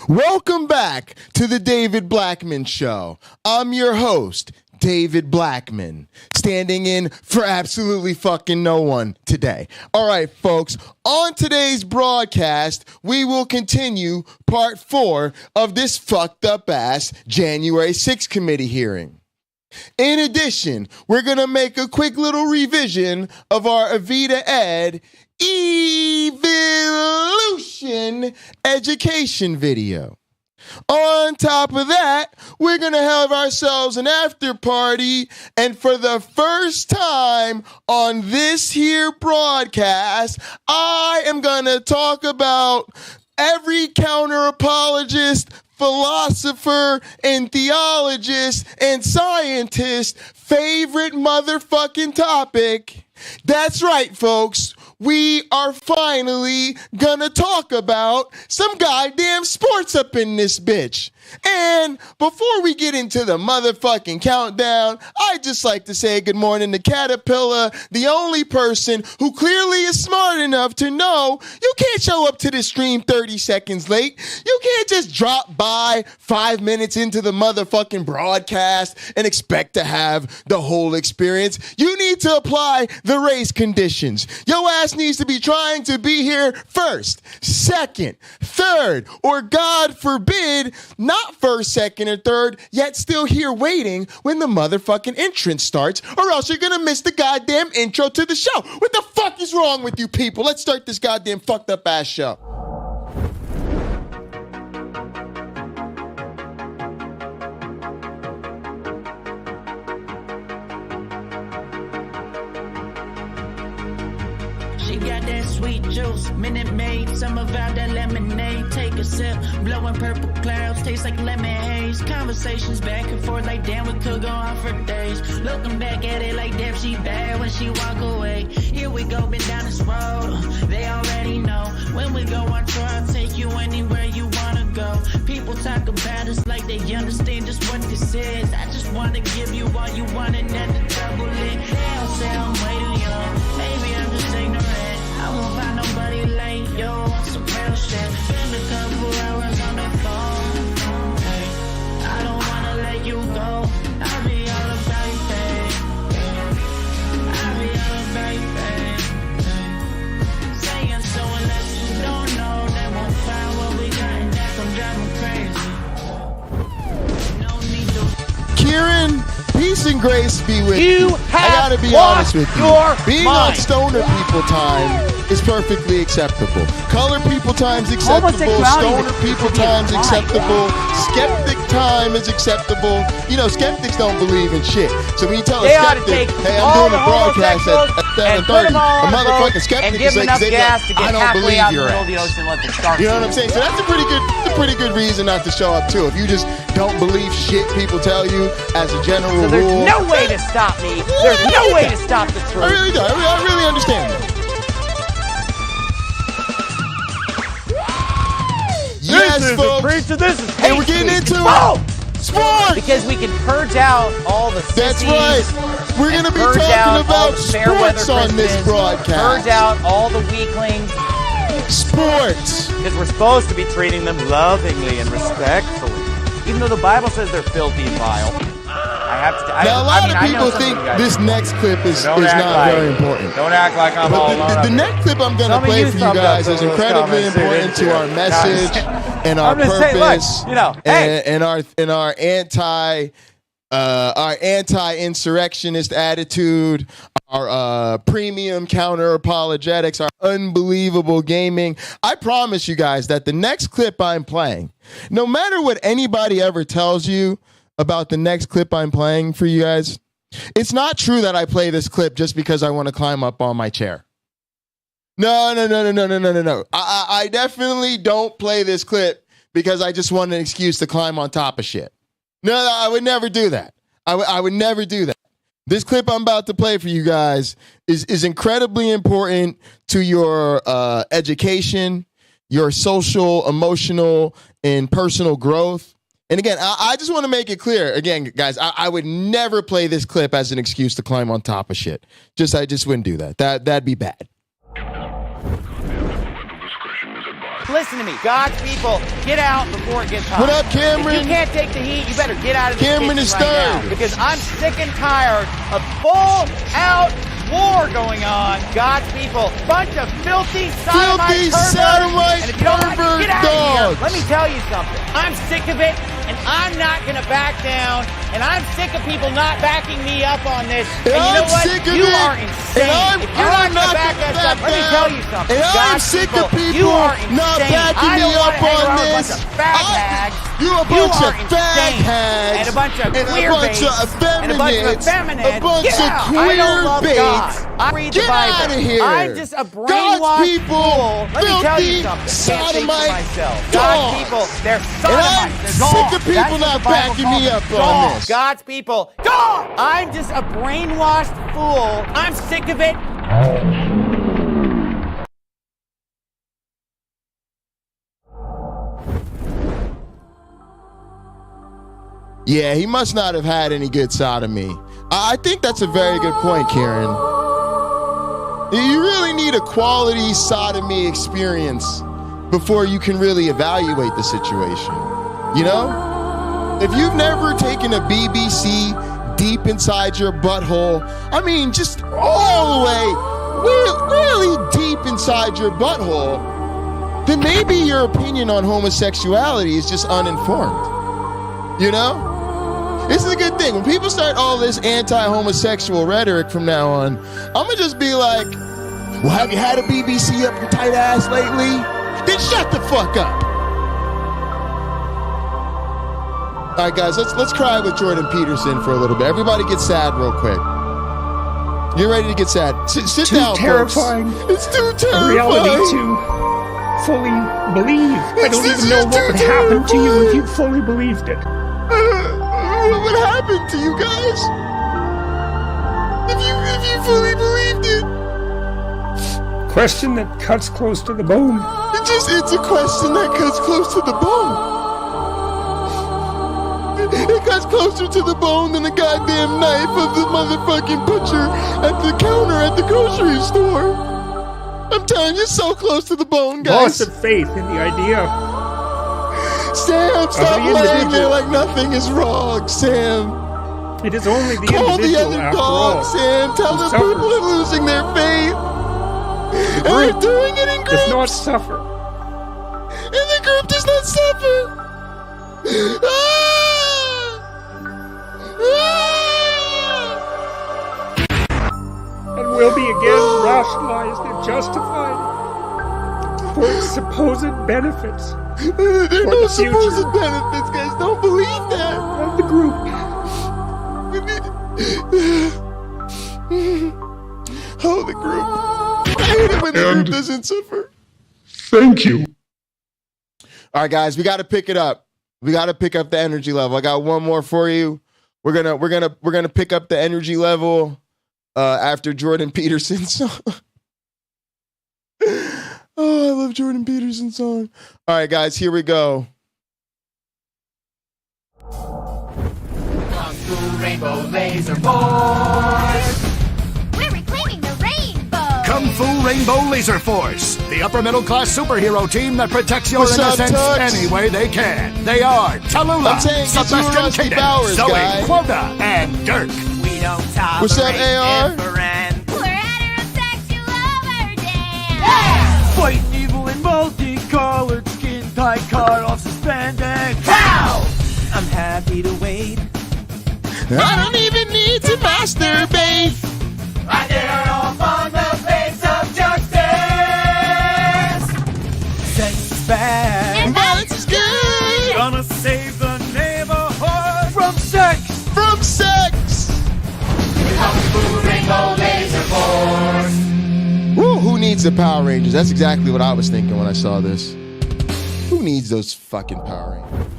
Welcome back to the David Blackman Show. I'm your host, David Blackman, standing in for absolutely fucking no one today. All right, folks, on today's broadcast, we will continue part 4 of this fucked up ass January 6th committee hearing. In addition, we're going to make a quick little revision of our Evita Ed Evolution education video. On top of that, we're going to have ourselves an after party, and for the first time on this here broadcast, I am going to talk about every counter-apologist, philosopher, and theologist, and scientist favorite motherfucking topic. That's right, folks. We are finally gonna talk about some goddamn sports up in this bitch. And before we get into the motherfucking countdown, I'd just like to say good morning to Caterpillar, the only person who clearly is smart enough to know you can't show up to the stream 30 seconds late. You can't just drop by 5 minutes into the motherfucking broadcast and expect to have the whole experience. You need to apply the race conditions. Your ass needs to be trying to be here first, second, third, or God forbid, not first, second, or third, yet still here waiting when the motherfucking entrance starts, or else you're gonna miss the goddamn intro to the show. What the fuck is wrong with you people? Let's start this goddamn fucked up ass show. She got that sweet juice, Minute Maid, some of out that lemonade. Take a sip, blowing purple clouds, taste like lemon haze. Conversations back and forth like damn, we could go on for days. Looking back at it like damn, she bad when she walk away. Here we go, been down this road, they already know. When we go on tour, I'll take you anywhere you wanna go. People talk about us like they understand just what this is. I just wanna give you all you want and then the double it. They don't say I'm way too young, maybe I'm just ignorant. I won't find nobody like you on some real shit. Spend a couple hours on the phone. Hey, I don't wanna let you go. I'll be all about you, babe. I'll be all about you, babe. Saying so unless you don't know, they won't find what we got and that gon' drive me crazy. No need to. Kieran, peace and grace be with You you. I have gotta be lost honest with you. your Being on mind. stoner people time is perfectly acceptable. Color people time's acceptable. Homosexuality Stoner is people completely time's fine. acceptable. Skeptic time is acceptable. You know, skeptics don't believe in shit. So when you tell They a ought to skeptic, take hey, all I'm doing the a broadcast homosexuals at and put 7:30, them all a on a boat motherfucking and skeptic give is them like, enough gas to I get don't halfway believe out in the your middle of the ass. ocean and let the sharks You know what I'm do saying? it. So that's a pretty good reason not to show up too. If you just don't believe shit people tell you as a general So there's rule. no way to stop me. There's no way to stop the I truth. really do. I really understand that. Yes, This is folks. a preacher. This is hate And we're getting speech. into Oh! sports. Because we can purge out all the sissies. That's right. We're going to be purge talking out all about the fair weather sports on this Christians, broadcast. Purge out all the weaklings. Sports. Because we're supposed to be treating them lovingly and respectfully. Even though the Bible says they're filthy and vile. I have to. Now, a lot of I know people some think you guys this don't. next clip is Don't act not like- very important. Don't act like I'm all But alone. the up here. next clip I'm going to Some of play you for you thumbed up guys some is of those incredibly comments, too, important didn't to our you? message and our I'm just saying, look, purpose you know, hey. and our anti-insurrectionist attitude, our premium counter-apologetics, our unbelievable gaming. I promise you guys that the next clip I'm playing, no matter what anybody ever tells you about the next clip I'm playing for you guys, it's not true that I play this clip just because I want to climb up on my chair. No. I definitely don't play this clip because I just want an excuse to climb on top of shit. No, I would never do that. I would never do that. This clip I'm about to play for you guys is incredibly important to your education, your social, emotional, and personal growth. And again, I just want to make it clear, again, guys, I would never play this clip as an excuse to climb on top of shit. I just wouldn't do that. That'd be bad. Listen to me. God's people, get out before it gets hot. What up, Cameron? If you can't take the heat, you better get out of the Cameron kitchen is right third. now. Because I'm sick and tired of full-out war going on. God's people, bunch of filthy sodomite perverts. And if you don't like it, get out of here. Let me tell you something. I'm sick of it, and I'm not going to back down. And I'm sick of people not backing me up on this. And you know what? You are insane. If you're not going to back us up, let me tell you something. And I'm sick of people not backing me up on this. You a bunch of fag hags. And a bunch of queer baits. And a bunch of effeminates. A bunch of queer baits. I read the Get Bible. out of here. I'm just a brainwashed God's people, fool. Let me tell you filthy, something. Can't think for sodomite myself. dogs. God's people, they're sodomites. They're And I'm dogs. sick of people That's what not the Bible backing calls me them. up on Dogs. this. God's people, dogs. I'm just a brainwashed fool. I'm sick of it. Yeah, he must not have had any good sodomy. I think that's a very good point, Karen. You really need a quality sodomy experience before you can really evaluate the situation. You know? If you've never taken a BBC deep inside your butthole, I mean, just all the way, really deep inside your butthole, then maybe your opinion on homosexuality is just uninformed. You know? This is a good thing. When people start all this anti-homosexual rhetoric from now on, I'm gonna just be like, well, have you had a BBC up your tight ass lately? Then shut the fuck up. All right, guys, let's cry with Jordan Peterson for a little bit. Everybody get sad real quick. You're ready to get sad. Sit down, terrifying. Folks. It's too terrifying. A reality to fully believe. I don't even know what would happen to you if you fully believed it. What would happen to you guys if you fully believed it? Question that cuts close to the bone. It's a question that cuts close to the bone. It cuts closer to the bone than the goddamn knife of the motherfucking butcher at the counter at the grocery store. I'm telling you, so close to the bone, guys. Loss of faith in the idea. Sam, stop laying there like nothing is wrong, Sam. It is only the Call the individual, other after dog, all. Sam. Tell the suffers. people are losing their faith. And they're doing it in groups. Does not suffer. And the group does not suffer. And will be again rationalized and justified for its supposed benefits. There are no the future. supposed benefits, guys. Don't believe that. Of the group. Oh, the group. I hate it when the group doesn't suffer. Thank you. All right, guys, we got to pick it up. We got to pick up the energy level. I got one more for you. We're gonna pick up the energy level after Jordan Peterson's song. Oh, I love Jordan Peterson's song. All right, guys, here we go. Kung Fu Rainbow Laser Force. We're reclaiming the rainbow! Kung Fu Rainbow Laser Force, the upper middle class superhero team that protects your What's up, innocence Tux? any way they can. They are Tallulah, I'm saying get you a Sebastian Rusty Caden, Bowers Zoe, guy. Quota, and Dirk. We don't tolerate What's up, AR? different. We're heterosexual overdance! Fighting evil in multicolored skin tight, cut off suspended. How? I'm happy to wait. I don't even need to masturbate. I dare off on the face of justice. Sex is bad. And violence is good! Gonna save the neighborhood from sex. From sex. Kung Fu Rainbow Laser Force. Woo, who needs the Power Rangers? That's exactly what I was thinking when I saw this. Who needs those fucking Power Rangers?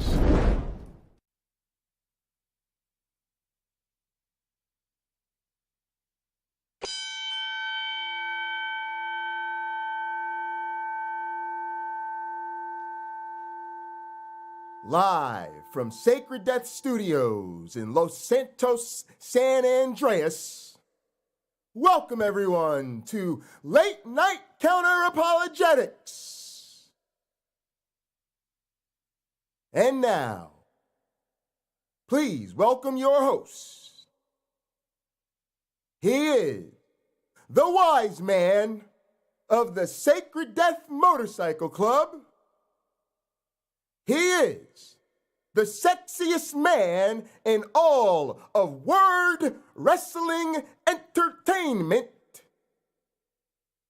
Live from Sacred Death Studios in Los Santos, San Andreas. Welcome everyone to Late Night Counter-Apologetics. And now, please welcome your host. He is the wise man of the Sacred Death Motorcycle Club. He is the sexiest man in all of word wrestling entertainment.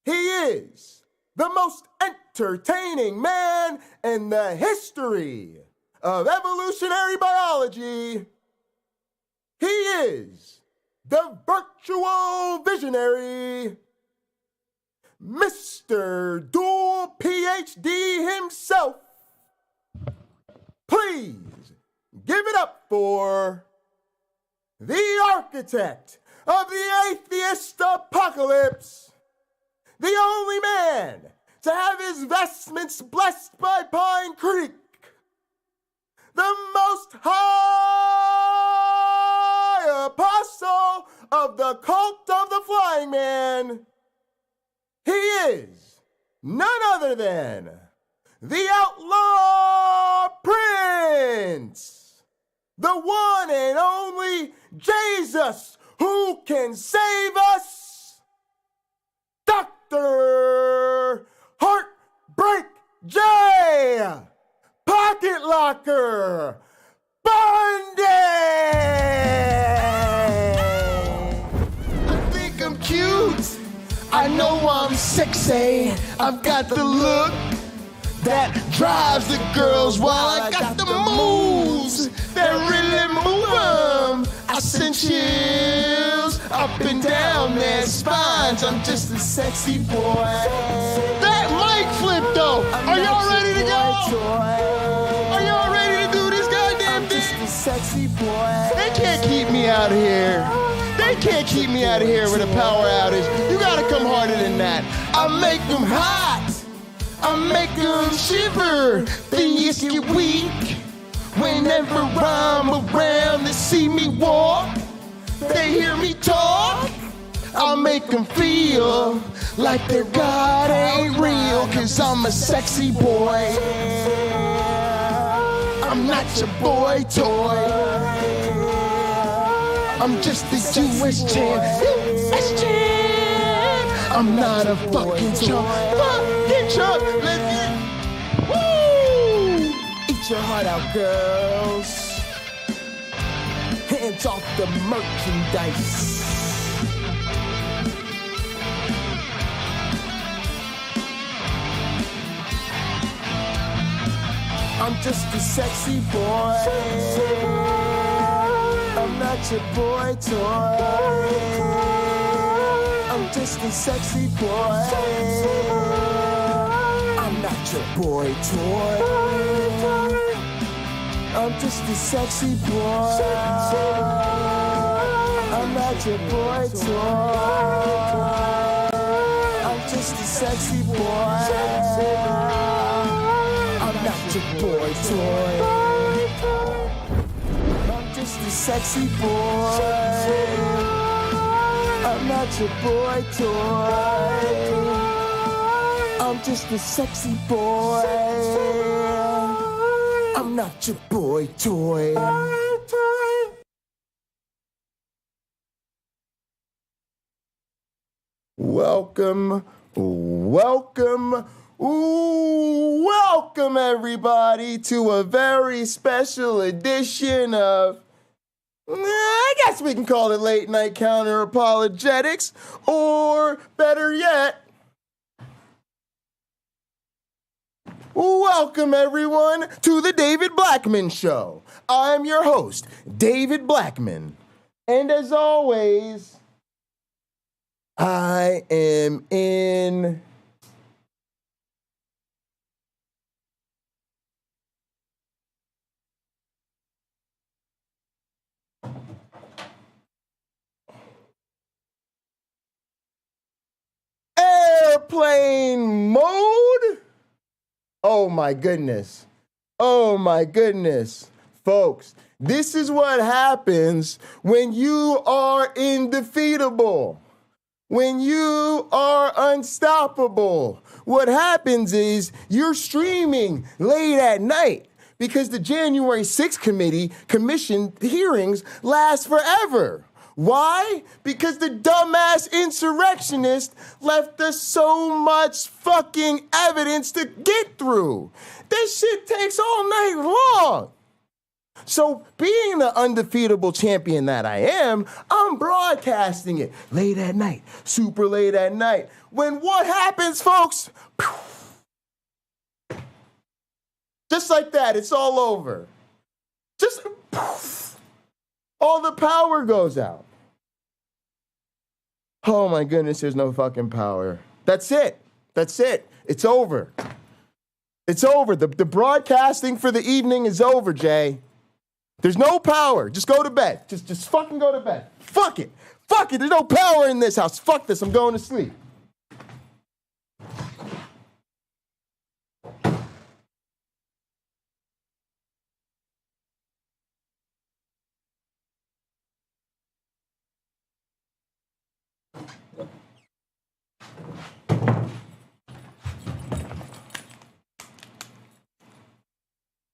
He is the most entertaining man in the history of evolutionary biology. He is the virtual visionary, Mr. Dual PhD himself. Please give it up for the architect of the atheist apocalypse, the only man to have his vestments blessed by Pine Creek, the most high apostle of the cult of the Flying Man. He is none other than the Outlaw Prince, the one and only Jesus who can save us, Dr. Heartbreak J. Pocket Locker BUNDY! I think I'm cute. I know I'm sexy. I've got the look that drives the girls, while I got the moves that really move them. I send chills up and down their spines. I'm just a sexy boy. That mic flip though. Are y'all ready to go? Are y'all ready to do this goddamn thing? I'm just a sexy boy. They can't keep me out of here. They can't keep me out of here with a power outage. You gotta come harder than that. I make them hot. I make them shiver. They just get weak. Whenever I'm around, they see me walk. They hear me talk. I make them feel like their God ain't real. Cause I'm a sexy boy. I'm not your boy toy. I'm just a Jewish champ. US champ. I'm not a fucking chump. Fucking chump. Let's get. Woo! Eat your heart out, girls. Hands off the merchandise. I'm just a sexy boy. I'm not your boy toy. I'm just a sexy boy. I'm not your boy toy. I'm just a sexy boy. I'm not your boy toy. I'm just a sexy boy. I'm not your boy toy. I'm just a sexy boy. I'm not your boy toy. I'm just a sexy boy. I'm not your boy toy. Welcome, welcome, welcome everybody to a very special edition of, I guess we can call it late night Counter-Apologetics, or better yet, welcome everyone to the David Blackman Show. I'm your host, David Blackman, and as always, I am in airplane mode. Oh my goodness. Oh my goodness. Folks, this is what happens when you are indefeatable. When you are unstoppable. What happens is you're streaming late at night Because the January 6th commission hearings last forever. Why? Because the dumbass insurrectionists left us so much fucking evidence to get through. This shit takes all night long. So being the undefeatable champion that I am, I'm broadcasting it late at night, super late at night. When what happens, folks? Just like that, it's all over. Just poof, all the power goes out. Oh my goodness, there's no fucking power. That's it. That's it. It's over. It's over. The broadcasting for the evening is over, Jay. There's no power. Just go to bed. Just fucking go to bed. Fuck it. Fuck it. There's no power in this house. Fuck this. I'm going to sleep.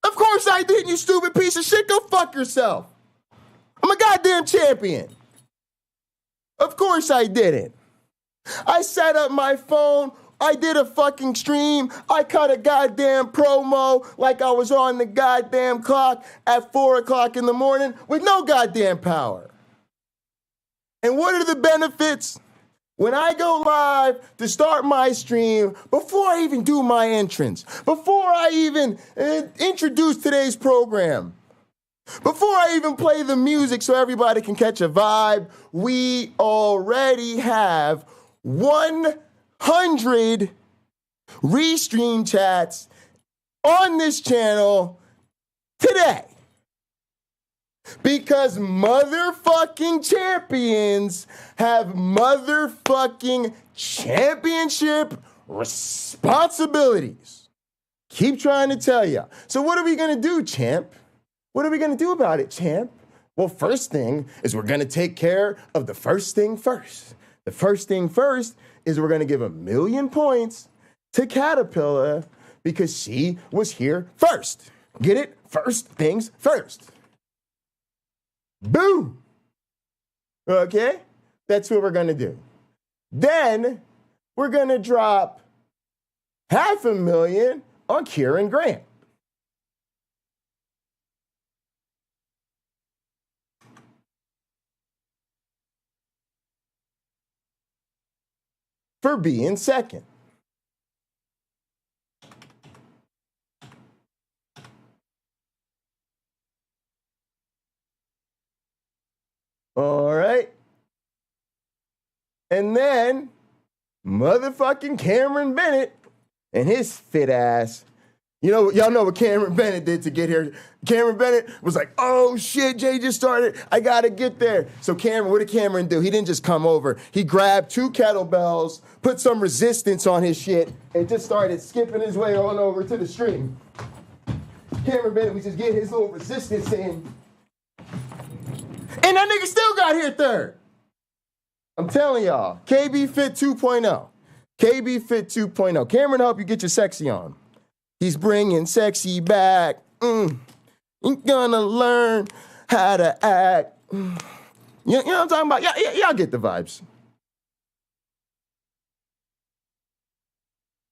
Of course I didn't, you stupid piece of shit. Go fuck yourself. I'm a goddamn champion. Of course I didn't. I set up my phone. I did a fucking stream. I cut a goddamn promo like I was on the goddamn clock at 4 o'clock in the morning with no goddamn power. And what are the benefits? When I go live to start my stream, before I even do my entrance, before I even introduce today's program, before I even play the music so everybody can catch a vibe, we already have 100 restream chats on this channel today. Because motherfucking champions have motherfucking championship responsibilities. Keep trying to tell you. So what are we going to do, champ? What are we going to do about it, champ? Well, first thing is we're going to take care of the first thing first. The first thing first is we're going to give 1,000,000 points to Caterpillar because she was here first. Get it? First things first. Boom. Okay? That's what we're going to do. Then we're going to drop 500,000 on Kieran Grant. For being second. All right. And then motherfucking Cameron Bennett and his fit ass. You know, y'all know what Cameron Bennett did to get here. Cameron Bennett was like, oh shit, Jay just started. I gotta get there. So Cameron, what did Cameron do? He didn't just come over. He grabbed 2 kettlebells, put some resistance on his shit, and just started skipping his way on over to the stream. Cameron Bennett was just getting his little resistance in. And that nigga still got here third. I'm telling y'all, KB Fit 2.0. KB Fit 2.0. Cameron help you get your sexy on. He's bringing sexy back. You're gonna learn how to act. You know what I'm talking about? Y'all get the vibes.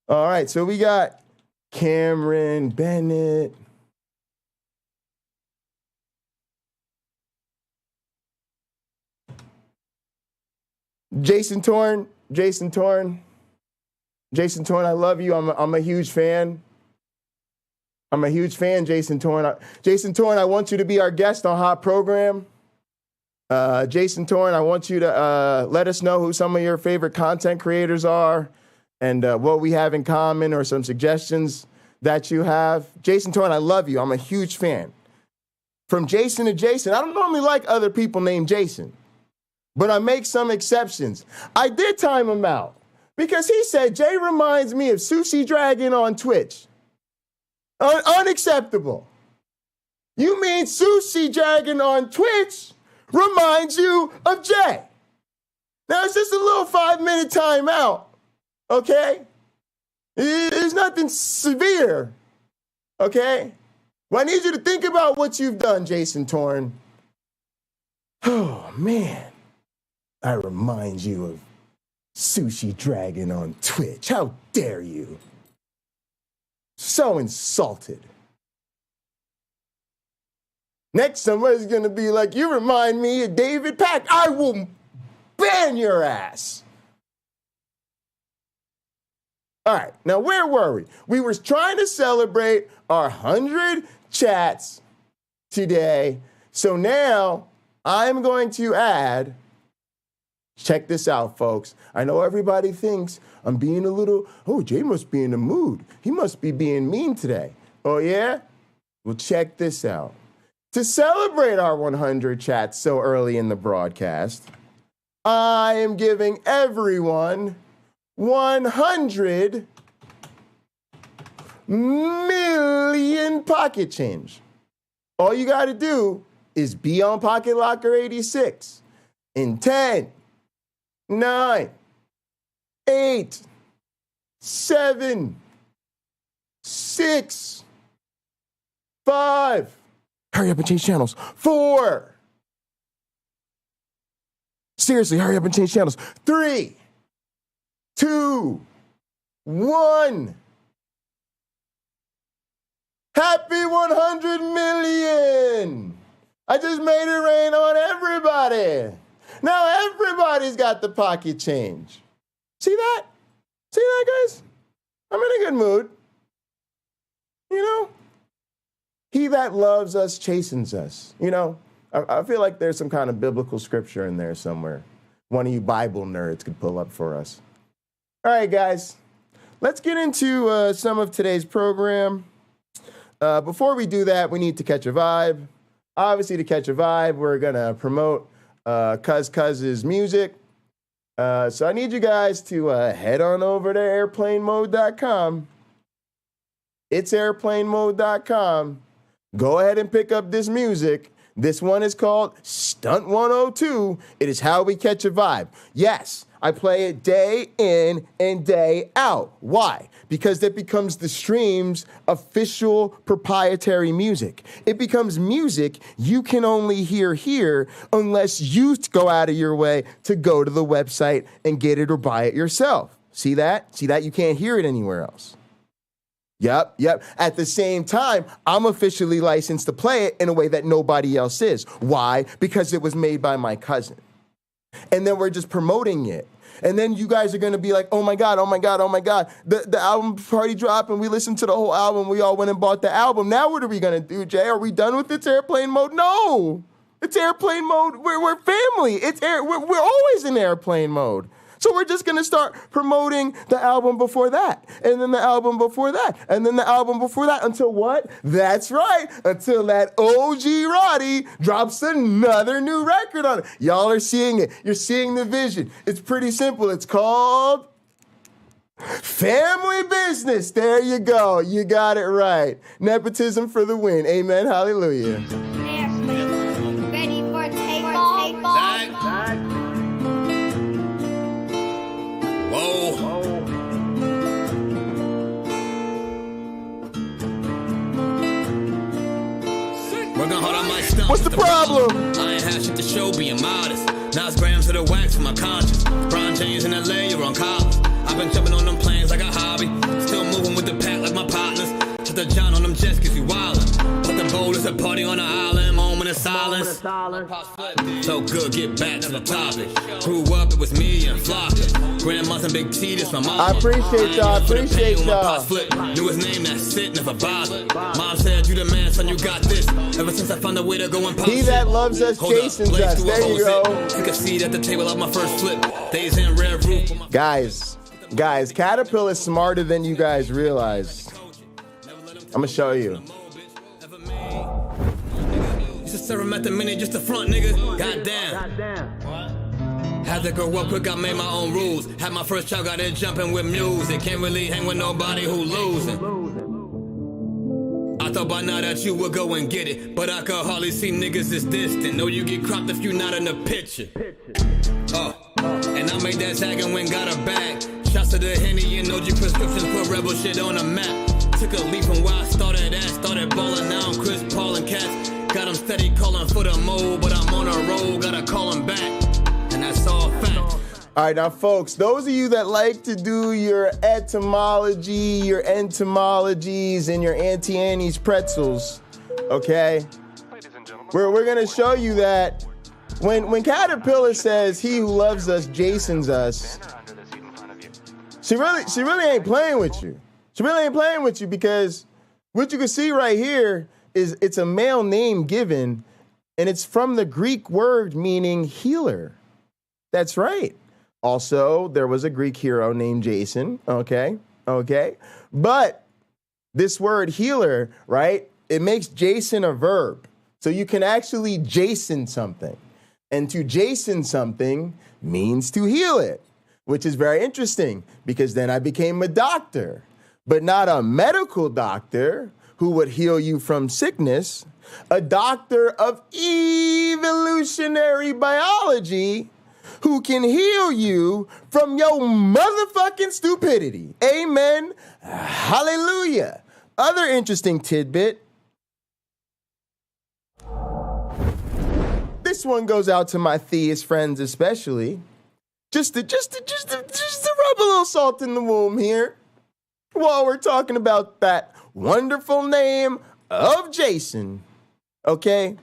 All right, so we got Cameron Bennett. Jason Torn, I love you. I'm a huge fan. I'm a huge fan, Jason Torn. Jason Torn, I want you to be our guest on Hot Program. Jason Torn, I want you to let us know who some of your favorite content creators are and what we have in common or some suggestions that you have. Jason Torn, I love you. I'm a huge fan. From Jason to Jason, I don't normally like other people named Jason, but I make some exceptions. I did time him out because he said, Jay reminds me of Sushi Dragon on Twitch. Unacceptable. You mean Sushi Dragon on Twitch reminds you of Jay. Now, it's just a little 5-minute timeout, okay? There's nothing severe, okay? Well, I need you to think about what you've done, Jason Torn. Oh, man. I remind you of Sushi Dragon on Twitch. How dare you? So insulted. Next, somebody's going to be like, you remind me of David Pack. I will ban your ass. All right, now where were we? We were trying to celebrate our 100 chats today. So now I'm going to add, check this out, folks. I know everybody thinks I'm being a little, oh, Jay must be in the mood. He must be being mean today. Oh, yeah? Well, check this out. To celebrate our 100 chats so early in the broadcast, I am giving everyone 100 million pocket change. All you got to do is be on Pocket Locker 86 in 10, 9, 8, 7, 6, 5. Hurry up and change channels. 4. Seriously, hurry up and change channels. 3, 2, 1. Happy 100 million. I just made it rain on everybody. Now everybody's got the pocket change. See that? See that, guys? I'm in a good mood. You know? He that loves us chastens us. You know? I feel like there's some kind of biblical scripture in there somewhere. One of you Bible nerds could pull up for us. All right, guys. Let's get into some of today's program. Before we do that, we need to catch a vibe. Obviously, to catch a vibe, we're going to promote Cuz's music. So I need you guys to head on over to airplanemode.com. It's airplanemode.com. Go ahead and pick up this music. This one is called Stunt 102. It is how we catch a vibe. Yes, I play it day in and day out. Why? Because that becomes the stream's official proprietary music. It becomes music you can only hear here unless you go out of your way to go to the website and get it or buy it yourself. See that? See that? You can't hear it anywhere else. Yep. At the same time, I'm officially licensed to play it in a way that nobody else is. Why? Because it was made by my cousin. And then we're just promoting it. And then you guys are going to be like, oh my God. The album party dropped and we listened to the whole album. We all went and bought the album. Now what are we going to do, Jay? Are we done with It's Airplane Mode? No. It's airplane mode. We're family. We're always in airplane mode. So we're just going to start promoting the album before that, and then the album before that, and then the album before that, until what? That's right, until that OG Roddy drops another new record on it. Y'all are seeing it. You're seeing the vision. It's pretty simple. It's called Family Business. There you go. You got it right. Nepotism for the win. Amen. Hallelujah. Ready for takeoff? What's the problem? I ain't had shit to show, being modest. Now it's grams of the wax for my conscience. Brian James in LA, you're on college. I've been jumping on them planes like a hobby. Still moving with the pack like my partners. Shut the John on them jets cause you wildin'. But the bowl is a party on the island. Moment of silence. So good, get back to the topic. Grew up, it was me and Flocka. Grandma's and Big T, this my mom. I appreciate y'all. Knew his name, that's it, never bothered. Mom said, you the man, son, you got this. Ever since I found a way to go and pop. He that loves us chasing us. There you go. Take a seat at the table of my first flip. Days in red roof. Guys, Caterpillar's smarter than you guys realize. I'm gonna show you. Used to serve him at the minute, just the front, nigga. Goddamn. Had to grow up quick, I made my own rules. Had my first child, got it jumping with music. Can't really hang with nobody who losing. I thought by now that you would go and get it, but I could hardly see niggas this distant. Know you get cropped if you not in the picture. And I made that tag and went got a bag. Shots to the Henny and OG prescriptions, put rebel shit on the map. Took a leap from where I started at. Started balling now, Chris Paul and Cats. Got them steady calling for the mode, but I'm on a roll, gotta call them back. And that's all fact. All right, now, folks, those of you that like to do your etymology, your entomologies, and your Auntie Annie's pretzels, okay? We're going to show you that when Caterpillar says, he who loves us, Jasons us, she really ain't playing with you. She really ain't playing with you because what you can see right here is it's a male name given, and it's from the Greek word meaning healer. That's right. Also, there was a Greek hero named Jason, okay? But this word healer, right, it makes Jason a verb. So you can actually Jason something. And to Jason something means to heal it, which is very interesting because then I became a doctor, but not a medical doctor who would heal you from sickness, a doctor of evolutionary biology who can heal you from your motherfucking stupidity. Amen. Hallelujah. Other interesting tidbit. This one goes out to my theist friends especially. Just to rub a little salt in the wound here while we're talking about that wonderful name of Jason. Okay?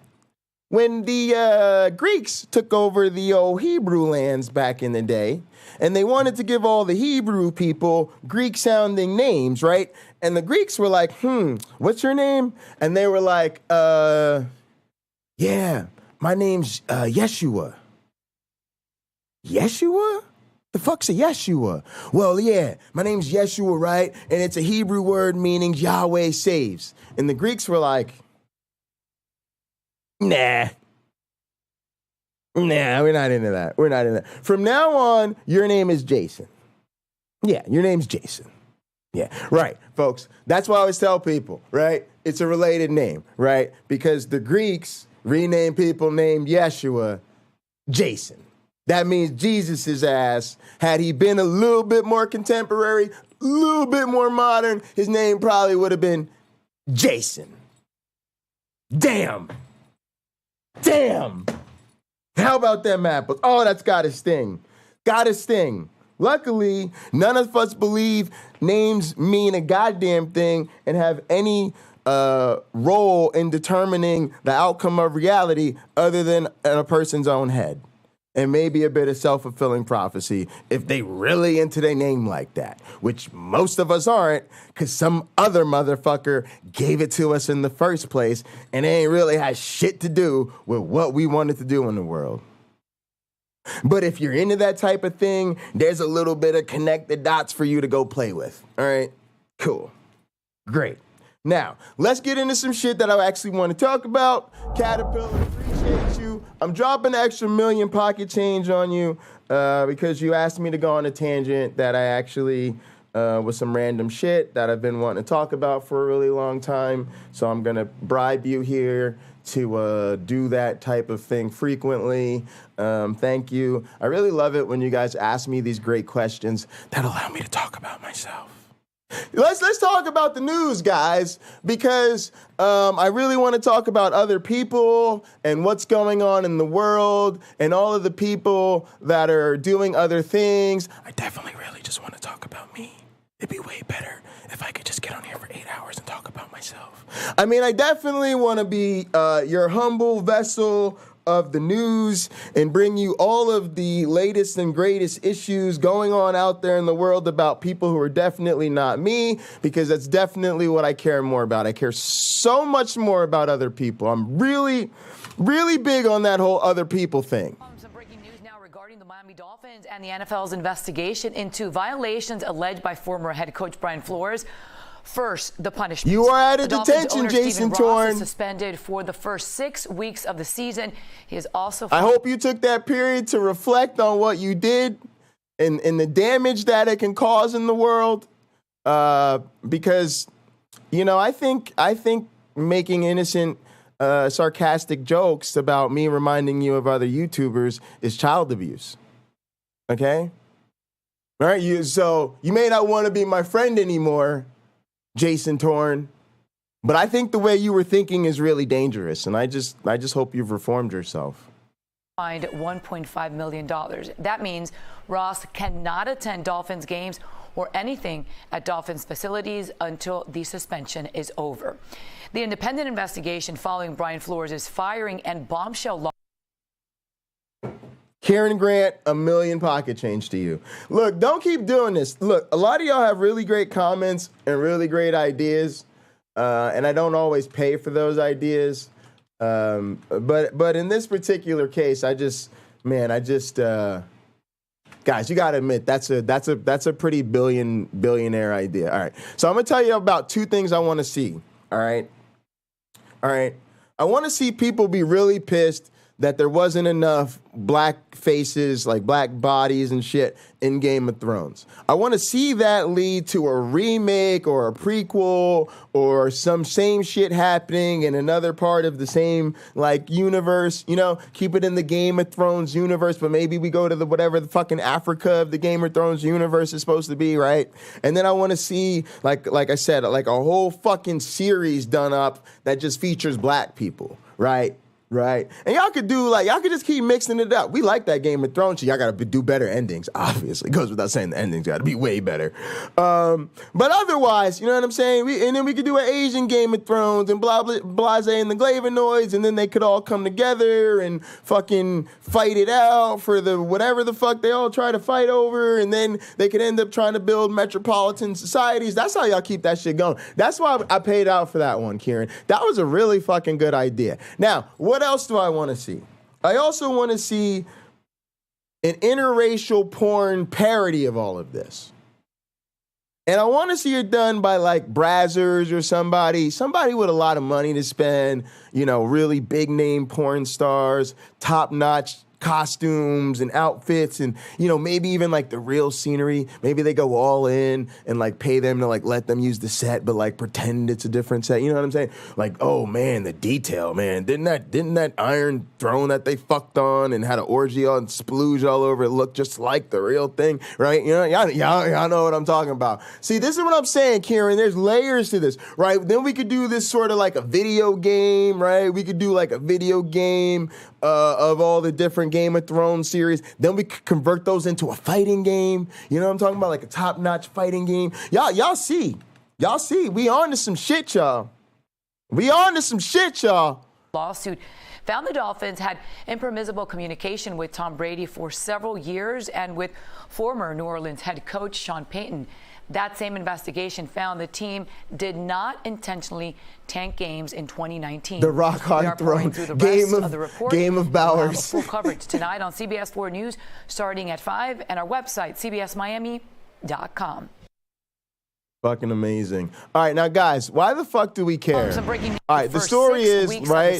When the Greeks took over the old Hebrew lands back in the day, and they wanted to give all the Hebrew people Greek-sounding names, right? And the Greeks were like, what's your name? And they were like, yeah, my name's Yeshua. Yeshua? The fuck's a Yeshua? Well, yeah, my name's Yeshua, right? And it's a Hebrew word meaning Yahweh saves. And the Greeks were like, Nah, we're not into that. From now on, your name is Jason. Yeah, your name's Jason. Yeah, right, folks. That's why I always tell people, right? It's a related name, right? Because the Greeks renamed people named Yeshua Jason. That means Jesus' ass, had he been a little bit more contemporary, a little bit more modern, his name probably would have been Jason. Damn. How about them apples? Oh, that's gotta sting. Luckily, none of us believe names mean a goddamn thing and have any role in determining the outcome of reality other than in a person's own head. And maybe a bit of self-fulfilling prophecy if they really into their name like that, which most of us aren't because some other motherfucker gave it to us in the first place and it ain't really had shit to do with what we wanted to do in the world. But if you're into that type of thing, there's a little bit of connect the dots for you to go play with. All right? Cool. Great. Now, let's get into some shit that I actually want to talk about. Caterpillar, appreciate you. I'm dropping an extra $1 million pocket change on you because you asked me to go on a tangent that I actually was some random shit that I've been wanting to talk about for a really long time. So I'm going to bribe you here to do that type of thing frequently. Thank you. I really love it when you guys ask me these great questions that allow me to talk about myself. Let's talk about the news, guys, because I really want to talk about other people and what's going on in the world and all of the people that are doing other things. I definitely really just want to talk about me. It'd be way better if I could just get on here for 8 hours and talk about myself. I mean, I definitely want to be your humble vessel of the news and bring you all of the latest and greatest issues going on out there in the world about people who are definitely not me, because that's definitely what I care more about. I care so much more about other people. I'm really, really big on that whole other people thing. Some breaking news now regarding the Miami Dolphins and the NFL's investigation into violations alleged by former head coach Brian Flores. First, the punishment. You are out of detention, Jason Torn. Suspended for the first 6 weeks of the season. He is also. I hope you took that period to reflect on what you did and the damage that it can cause in the world. Because, you know, I think making innocent, sarcastic jokes about me reminding you of other YouTubers is child abuse. Okay? All right. So you may not want to be my friend anymore, Jason Torn. But I think the way you were thinking is really dangerous, and I just hope you've reformed yourself. Fined $1.5 million. That means Ross cannot attend Dolphins games or anything at Dolphins facilities until the suspension is over. The independent investigation following Brian Flores' firing and bombshell law. Karen Grant, $1 million pocket change to you. Look, don't keep doing this. Look, a lot of y'all have really great comments and really great ideas, and I don't always pay for those ideas. But in this particular case, guys, you gotta admit that's a pretty billionaire idea. All right, so I'm gonna tell you about two things I want to see. All right. I want to see people be really pissed that there wasn't enough black faces, like black bodies and shit in Game of Thrones. I want to see that lead to a remake or a prequel or some same shit happening in another part of the same like universe, you know, keep it in the Game of Thrones universe, but maybe we go to the whatever the fucking Africa of the Game of Thrones universe is supposed to be, right? And then I want to see, like I said, like a whole fucking series done up that just features black people, right? Right. And y'all could just keep mixing it up. We like that Game of Thrones shit. Y'all got to do better endings, obviously. It goes without saying the endings got to be way better. But otherwise, you know what I'm saying? And then we could do an Asian Game of Thrones and Blase and the Glavinoids, and then they could all come together and fucking fight it out for the whatever the fuck they all try to fight over, and then they could end up trying to build metropolitan societies. That's how y'all keep that shit going. That's why I paid out for that one, Kieran. That was a really fucking good idea. Now, what else do I want to see? I also want to see an interracial porn parody of all of this. And I want to see it done by like Brazzers or somebody with a lot of money to spend, you know, really big name porn stars, top-notch costumes and outfits, and you know, maybe even like the real scenery. Maybe they go all in and like pay them to like let them use the set, but like pretend it's a different set. You know what I'm saying? Like, oh man, the detail, man. Didn't that Iron Throne that they fucked on and had an orgy on splooge all over it look just like the real thing, right? You know, y'all know what I'm talking about. See, this is what I'm saying, Kieran. There's layers to this, right? Then we could do this sort of like a video game, right? We could do like a video game of all the different Game of Thrones series. Then we could convert those into a fighting game. You know what I'm talking about? Like a top-notch fighting game. Y'all see. We on to some shit, y'all. Lawsuit found the Dolphins had impermissible communication with Tom Brady for several years and with former New Orleans head coach Sean Payton. That same investigation found the team did not intentionally tank games in 2019. The rock hard throne game of Bowers. Full coverage tonight on CBS 4 News starting at 5 and our website cbsmiami.com. Fucking amazing. All right, now guys, why the fuck do we care? All right, the story is, right,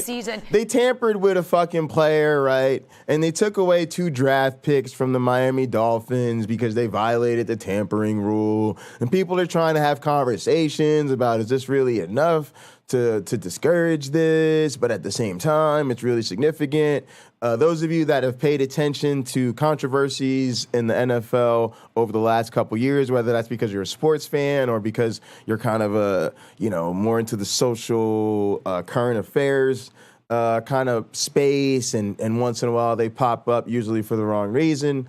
they tampered with a fucking player, right? And they took away 2 draft picks from the Miami Dolphins because they violated the tampering rule. And people are trying to have conversations about, is this really enough to discourage this? But at the same time, it's really significant. Those of you that have paid attention to controversies in the NFL over the last couple years, whether that's because you're a sports fan or because you're kind of more into the social current affairs kind of space, and once in a while they pop up, usually for the wrong reason.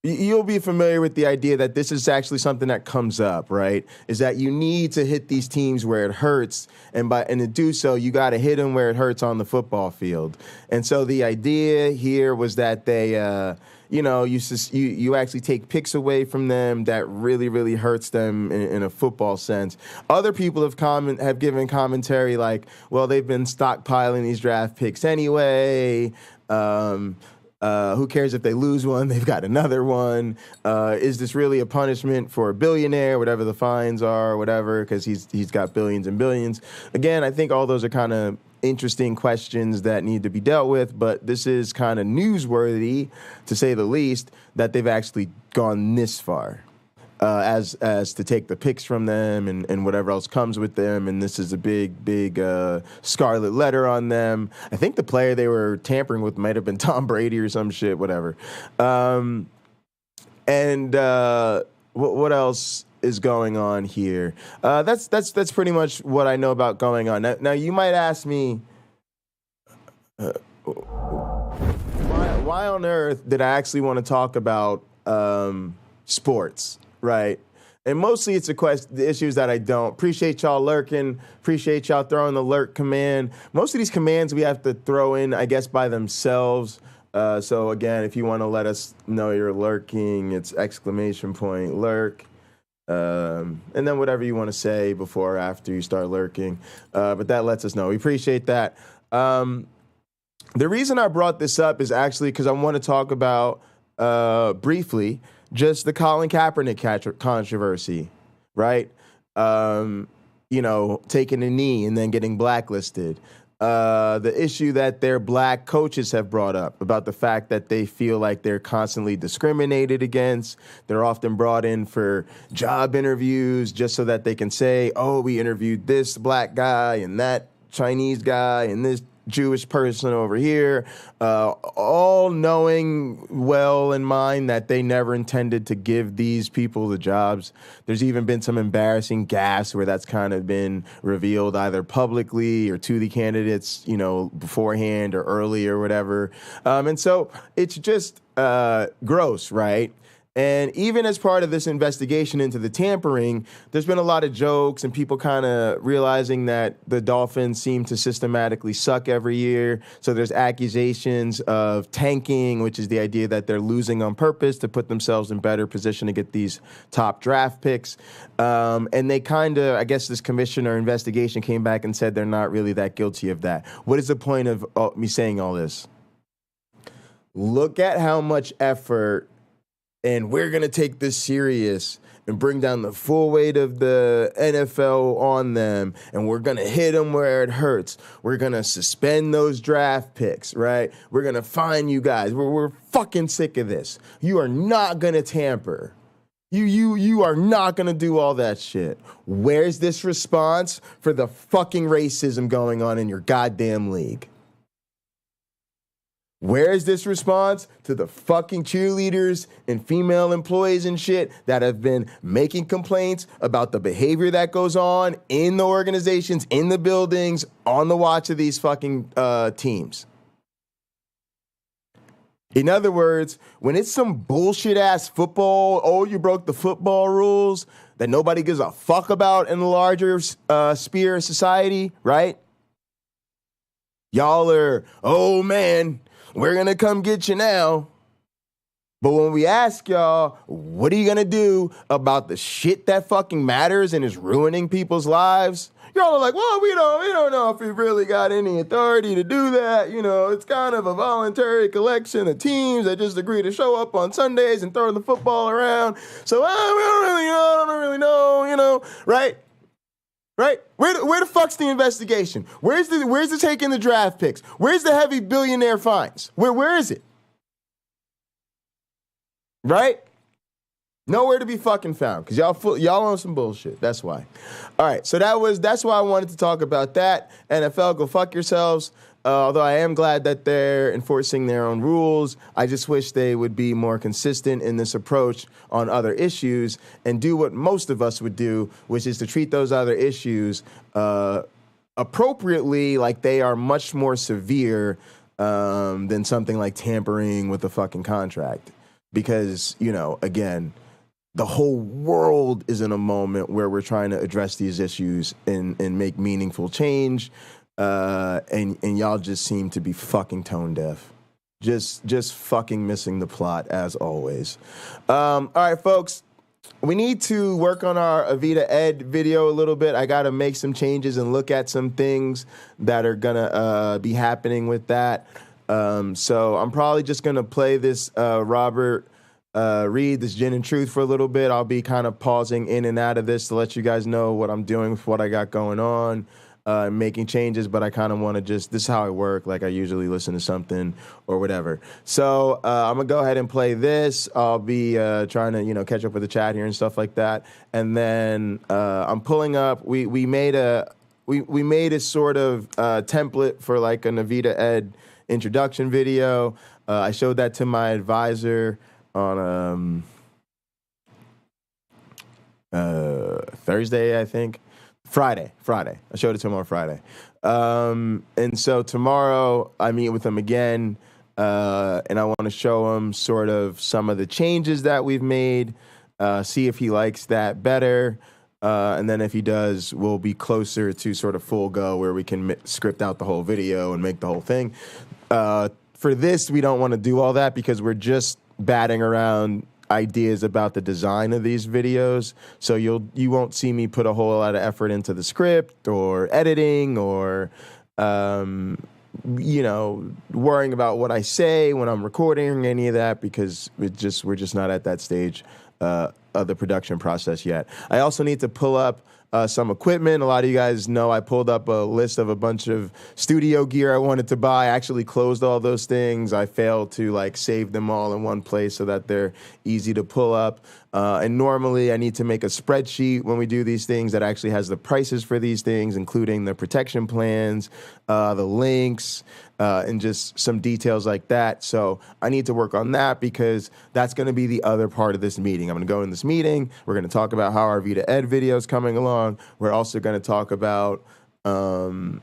You'll be familiar with the idea that this is actually something that comes up, right? Is that you need to hit these teams where it hurts, and to do so, you got to hit them where it hurts on the football field. And so the idea here was that they, you actually take picks away from them that really, really hurts them in a football sense. Other people have given commentary like, well, they've been stockpiling these draft picks anyway. Who cares if they lose one? They've got another one. Is this really a punishment for a billionaire, whatever the fines are, whatever, because he's got billions and billions? Again, I think all those are kind of interesting questions that need to be dealt with, but this is kind of newsworthy, to say the least, that they've actually gone this far. As to take the picks from them and whatever else comes with them. And this is a big scarlet letter on them. I think the player they were tampering with might have been Tom Brady or some shit, whatever. What else is going on here. That's pretty much what I know about going on. Now you might ask me, why on earth did I actually want to talk about sports, right? And mostly it's the issues that I don't. Appreciate y'all lurking. Appreciate y'all throwing the lurk command. Most of these commands we have to throw in, I guess, by themselves. So again, if you want to let us know you're lurking, it's ! Lurk. And then whatever you want to say before or after you start lurking. But that lets us know. We appreciate that. The reason I brought this up is actually because I want to talk about, briefly, just the Colin Kaepernick controversy, right? Taking a knee and then getting blacklisted. The issue that their black coaches have brought up about the fact that they feel like they're constantly discriminated against. They're often brought in for job interviews just so that they can say, oh, we interviewed this black guy and that Chinese guy and this Jewish person over here, all knowing well in mind that they never intended to give these people the jobs. There's even been some embarrassing gaffes where that's kind of been revealed either publicly or to the candidates, beforehand or early or whatever. And so it's just gross, right? And even as part of this investigation into the tampering, there's been a lot of jokes and people kind of realizing that the Dolphins seem to systematically suck every year. So there's accusations of tanking, which is the idea that they're losing on purpose to put themselves in better position to get these top draft picks. And they kind of, I guess this commissioner investigation came back and said they're not really that guilty of that. What is the point of me saying all this? Look at how much effort, and we're going to take this serious and bring down the full weight of the NFL on them, and we're going to hit them where it hurts. We're going to suspend those draft picks, right? We're going to fine you guys. We're fucking sick of this. You are not going to tamper. You are not going to do all that shit. Where's this response for the fucking racism going on in your goddamn league? Where is this response to the fucking cheerleaders and female employees and shit that have been making complaints about the behavior that goes on in the organizations, in the buildings, on the watch of these fucking teams? In other words, when it's some bullshit ass football, oh, you broke the football rules that nobody gives a fuck about in the larger sphere of society, right? Y'all are, oh man, we're going to come get you now. But when we ask y'all, what are you going to do about the shit that fucking matters and is ruining people's lives? Y'all are like, well, we don't know if we really got any authority to do that. It's kind of a voluntary collection of teams that just agree to show up on Sundays and throw the football around. So we don't really know, right? Right? Where the fuck's the investigation? Where's the taking the draft picks? Where's the heavy billionaire fines? Where is it? Right? Nowhere to be fucking found because y'all on some bullshit. That's why. All right, so that's why I wanted to talk about that. NFL, go fuck yourselves. Although I am glad that they're enforcing their own rules, I just wish they would be more consistent in this approach on other issues and do what most of us would do, which is to treat those other issues appropriately, like they are much more severe than something like tampering with a fucking contract. Because, again, the whole world is in a moment where we're trying to address these issues and make meaningful change. And y'all just seem to be fucking tone deaf. Just fucking missing the plot as always. All right, folks, we need to work on our Avita Ed video a little bit. I got to make some changes and look at some things that are going to be happening with that. So I'm probably just going to play this Robert Reed, this Gin and Truth for a little bit. I'll be kind of pausing in and out of this to let you guys know what I'm doing with what I got going on. Making changes, but I kind of want to this is how I work. Like I usually listen to something or whatever. So I'm going to go ahead and play this. I'll be trying to, catch up with the chat here and stuff like that. And then I'm pulling up, we made a sort of template for like an Avita Ed introduction video. I showed that to my advisor on, Thursday, I think. Friday. I showed it to him on Friday. And so tomorrow I meet with him again, and I want to show him sort of some of the changes that we've made, see if he likes that better. And then if he does, we'll be closer to sort of full go where we can script out the whole video and make the whole thing. For this, we don't want to do all that because we're just batting around ideas about the design of these videos. So you won't see me put a whole lot of effort into the script or editing or, worrying about what I say when I'm recording, any of that, because we're just not at that stage of the production process yet. I also need to pull up some equipment. A lot of you guys know I pulled up a list of a bunch of studio gear I wanted to buy. I actually closed all those things. I failed to save them all in one place so that they're easy to pull up. And normally I need to make a spreadsheet when we do these things that actually has the prices for these things, including the protection plans, the links, and just some details like that. So I need to work on that because that's going to be the other part of this meeting. I'm going to go in this meeting. We're going to talk about how our Vita Ed video is coming along. We're also going to talk about the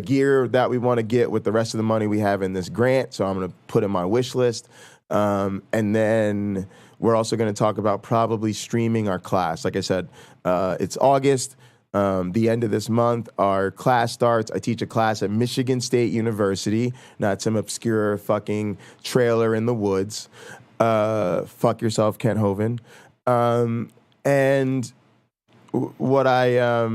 gear that we want to get with the rest of the money we have in this grant. So I'm going to put in my wish list. And then we're also going to talk about probably streaming our class. Like I said, it's August. The end of this month, our class starts. I teach a class at Michigan State University, not some obscure fucking trailer in the woods. Fuck yourself, Kent Hovind. And what I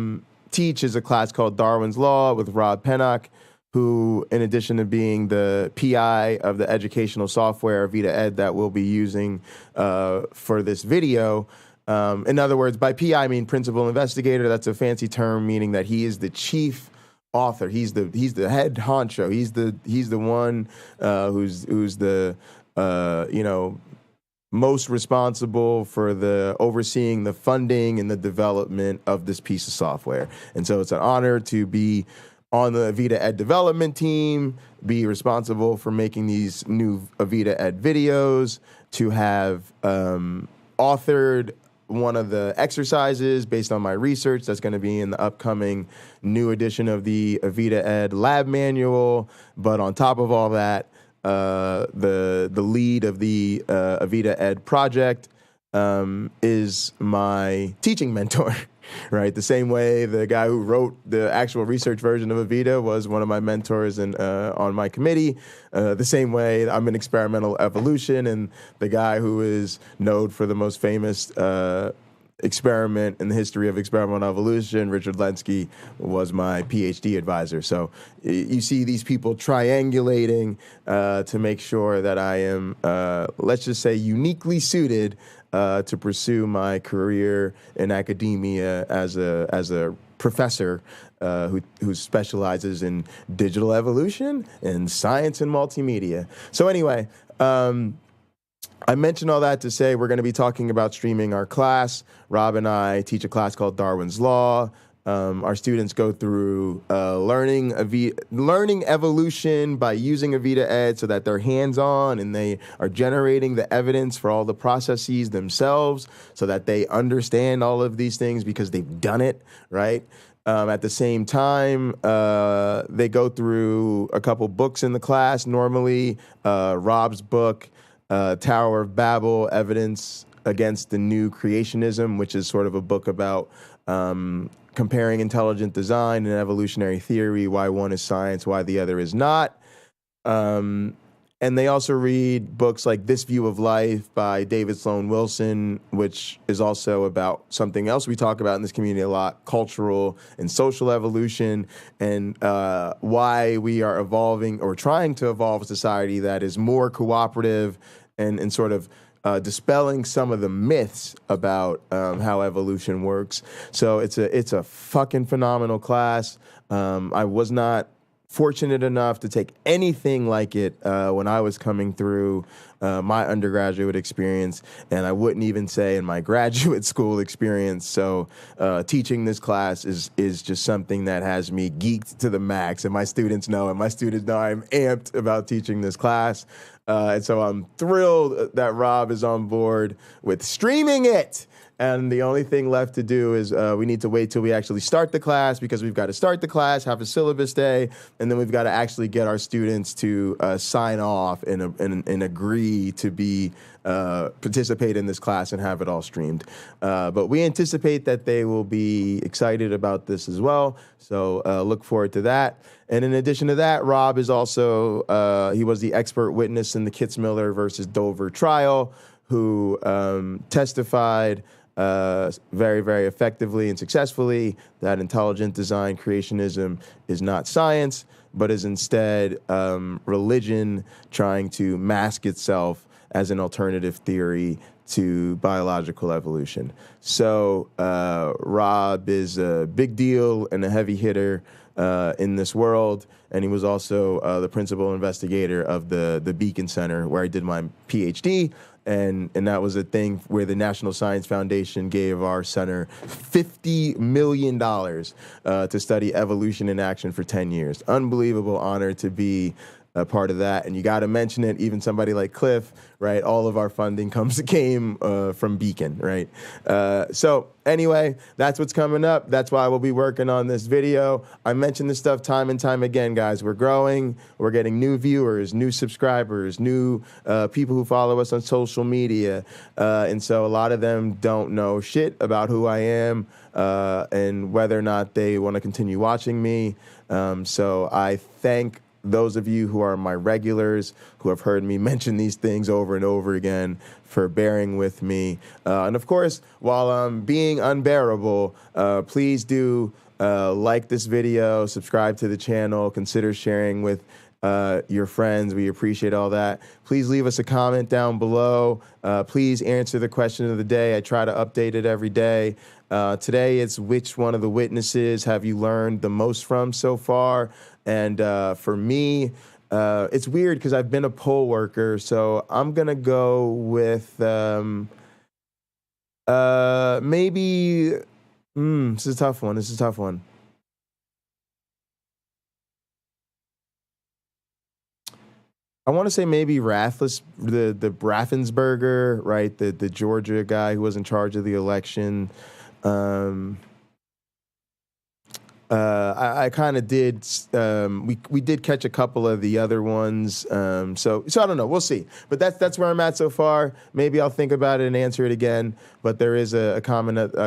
teach is a class called Darwin's Law with Rob Pennock, who, in addition to being the PI of the educational software Vita Ed that we'll be using for this video. In other words, by PI I mean principal investigator. That's a fancy term meaning that he is the chief author. He's the head honcho. He's the one who's the most responsible for the overseeing the funding and the development of this piece of software. And so it's an honor to be on the Vita Ed development team, be responsible for making these new Vita Ed videos, to have authored one of the exercises based on my research that's going to be in the upcoming new edition of the Vita Ed lab manual. But on top of all that, the lead of the Vita Ed project is my teaching mentor. Right, the same way the guy who wrote the actual research version of Avita was one of my mentors and on my committee. The same way I'm in experimental evolution, and the guy who is known for the most famous experiment in the history of experimental evolution, Richard Lenski, was my PhD advisor. So you see these people triangulating to make sure that I am, let's just say, uniquely suited to pursue my career in academia as a professor who specializes in digital evolution and science and multimedia. So anyway, I mentioned all that to say we're going to be talking about streaming our class. Rob and I teach a class called Darwin's Law. Our students go through learning evolution by using Vita Ed so that they're hands-on and they are generating the evidence for all the processes themselves so that they understand all of these things because they've done it, right? At the same time, they go through a couple books in the class. Normally, Rob's book, Tower of Babel, Evidence Against the New Creationism, which is sort of a book about comparing intelligent design and evolutionary theory, why one is science, why the other is not. And they also read books like This View of Life by David Sloan Wilson, which is also about something else we talk about in this community a lot, cultural and social evolution, and why we are evolving or trying to evolve a society that is more cooperative and sort of dispelling some of the myths about how evolution works. So it's a fucking phenomenal class. I was not fortunate enough to take anything like it when I was coming through my undergraduate experience, and I wouldn't even say in my graduate school experience. So teaching this class is just something that has me geeked to the max, and my students know I'm amped about teaching this class. And so I'm thrilled that Rob is on board with streaming it. And the only thing left to do is we need to wait till we actually start the class, because we've got to start the class, have a syllabus day, and then we've got to actually get our students to sign off and agree to be participate in this class and have it all streamed. But we anticipate that they will be excited about this as well. So look forward to that. And in addition to that, Rob is also, he was the expert witness in the Kitzmiller versus Dover trial, who testified very, very effectively and successfully that intelligent design creationism is not science, but is instead religion trying to mask itself as an alternative theory to biological evolution. So Rob is a big deal and a heavy hitter in this world, and he was also the principal investigator of the Beacon Center, where I did my PhD, and that was a thing where the National Science Foundation gave our center $50 million to study evolution in action for 10 years. Unbelievable honor to be a part of that. And you got to mention it, even somebody like Cliff, right? All of our funding came from Beacon, right? So anyway, that's what's coming up. That's why we'll be working on this video. I mention this stuff time and time again, guys. We're growing. We're getting new viewers, new subscribers, new people who follow us on social media. And so a lot of them don't know shit about who I am and whether or not they want to continue watching me. So I thank those of you who are my regulars, who have heard me mention these things over and over again, for bearing with me. And of course, while I'm being unbearable, please do like this video, subscribe to the channel, consider sharing with your friends. We appreciate all that. Please leave us a comment down below. Please answer the question of the day. I try to update it every day. Today it's which one of the witnesses have you learned the most from so far? And for me, it's weird because I've been a poll worker, so I'm going to go with maybe, this is a tough one. I want to say maybe Rathless, the Raffensperger, right? The Georgia guy who was in charge of the election. I kind of did, we did catch a couple of the other ones. So I don't know, we'll see. But that's where I'm at so far. Maybe I'll think about it and answer it again. But there is a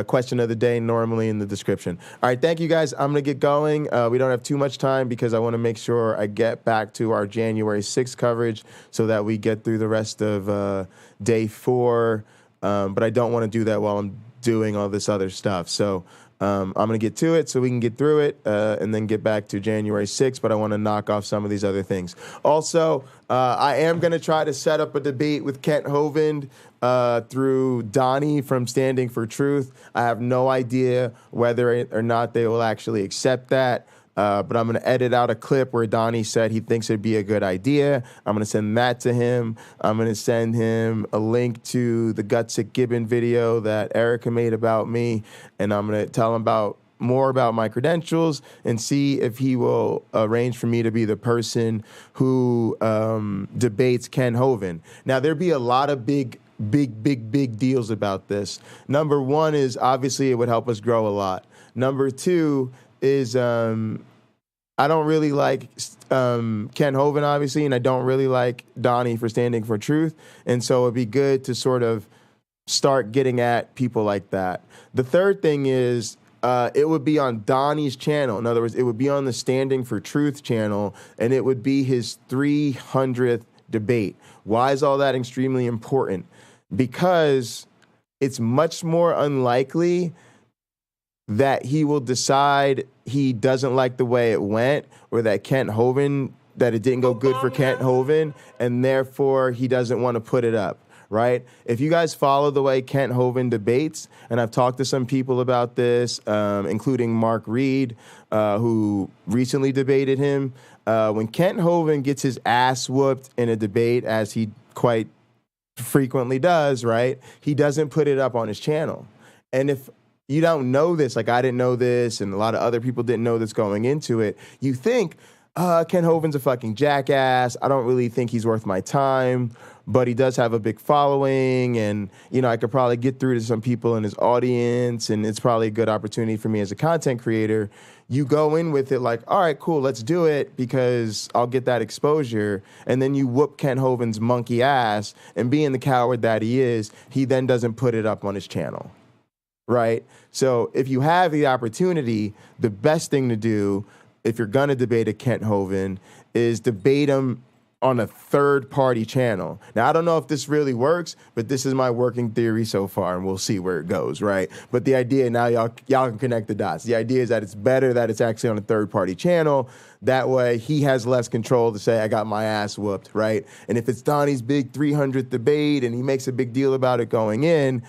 question of the day normally in the description. All right, thank you guys. I'm going to get going. We don't have too much time because I want to make sure I get back to our January 6th coverage so that we get through the rest of day 4. But I don't want to do that while I'm doing all this other stuff. So I'm going to get to it so we can get through it and then get back to January 6th, but I want to knock off some of these other things. Also, I am going to try to set up a debate with Kent Hovind through Donnie from Standing for Truth. I have no idea whether or not they will actually accept that. But I'm going to edit out a clip where Donnie said he thinks it'd be a good idea. I'm going to send that to him. I'm going to send him a link to the Gutsick Gibbon video that Erica made about me. And I'm going to tell him more about my credentials and see if he will arrange for me to be the person who debates Ken Hovind. Now, there'd be a lot of big deals about this. Number one is obviously it would help us grow a lot. Number two is I don't really like Ken Hovind, obviously, and I don't really like Donnie for Standing for Truth. And so it'd be good to sort of start getting at people like that. The third thing is it would be on Donnie's channel. In other words, it would be on the Standing for Truth channel, and it would be his 300th debate. Why is all that extremely important? Because it's much more unlikely that he will decide he doesn't like the way it went, or that that it didn't go good for Kent Hovind, and therefore he doesn't want to put it up, right? If you guys follow the way Kent Hovind debates, and I've talked to some people about this, including Mark Reed, who recently debated him, when Kent Hovind gets his ass whooped in a debate, as he quite frequently does, right, he doesn't put it up on his channel. And if you don't know this, like I didn't know this, and a lot of other people didn't know this going into it, you think, Kent Hovind's a fucking jackass. I don't really think he's worth my time, but he does have a big following, and, you know, I could probably get through to some people in his audience, and it's probably a good opportunity for me as a content creator. You go in with it like, all right, cool, let's do it because I'll get that exposure. And then you whoop Kent Hovind's monkey ass, and being the coward that he is, he then doesn't put it up on his channel, right? So if you have the opportunity, the best thing to do if you're going to debate a Kent Hovind is debate him on a third-party channel. Now, I don't know if this really works, but this is my working theory so far, and we'll see where it goes, right? But the idea, now y'all can connect the dots. The idea is that it's better that it's actually on a third-party channel. That way, he has less control to say, I got my ass whooped, right? And if it's Donnie's big 300th debate and he makes a big deal about it going in,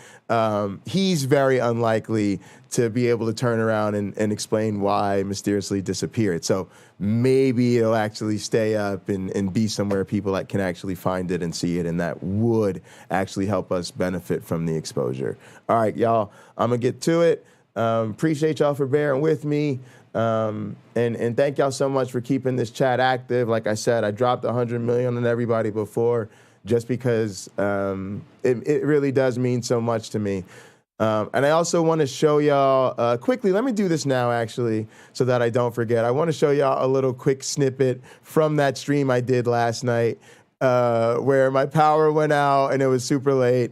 he's very unlikely to be able to turn around and explain why it mysteriously disappeared. So maybe it'll actually stay up and be somewhere people that can actually find it and see it, and that would actually help us benefit from the exposure. All right, y'all, I'm going to get to it. Appreciate y'all for bearing with me. And thank y'all so much for keeping this chat active. Like I said, I dropped 100 million on everybody before just because it really does mean so much to me. And I also want to show y'all quickly, let me do this now actually, so that I don't forget. I want to show y'all a little quick snippet from that stream I did last night where my power went out and it was super late.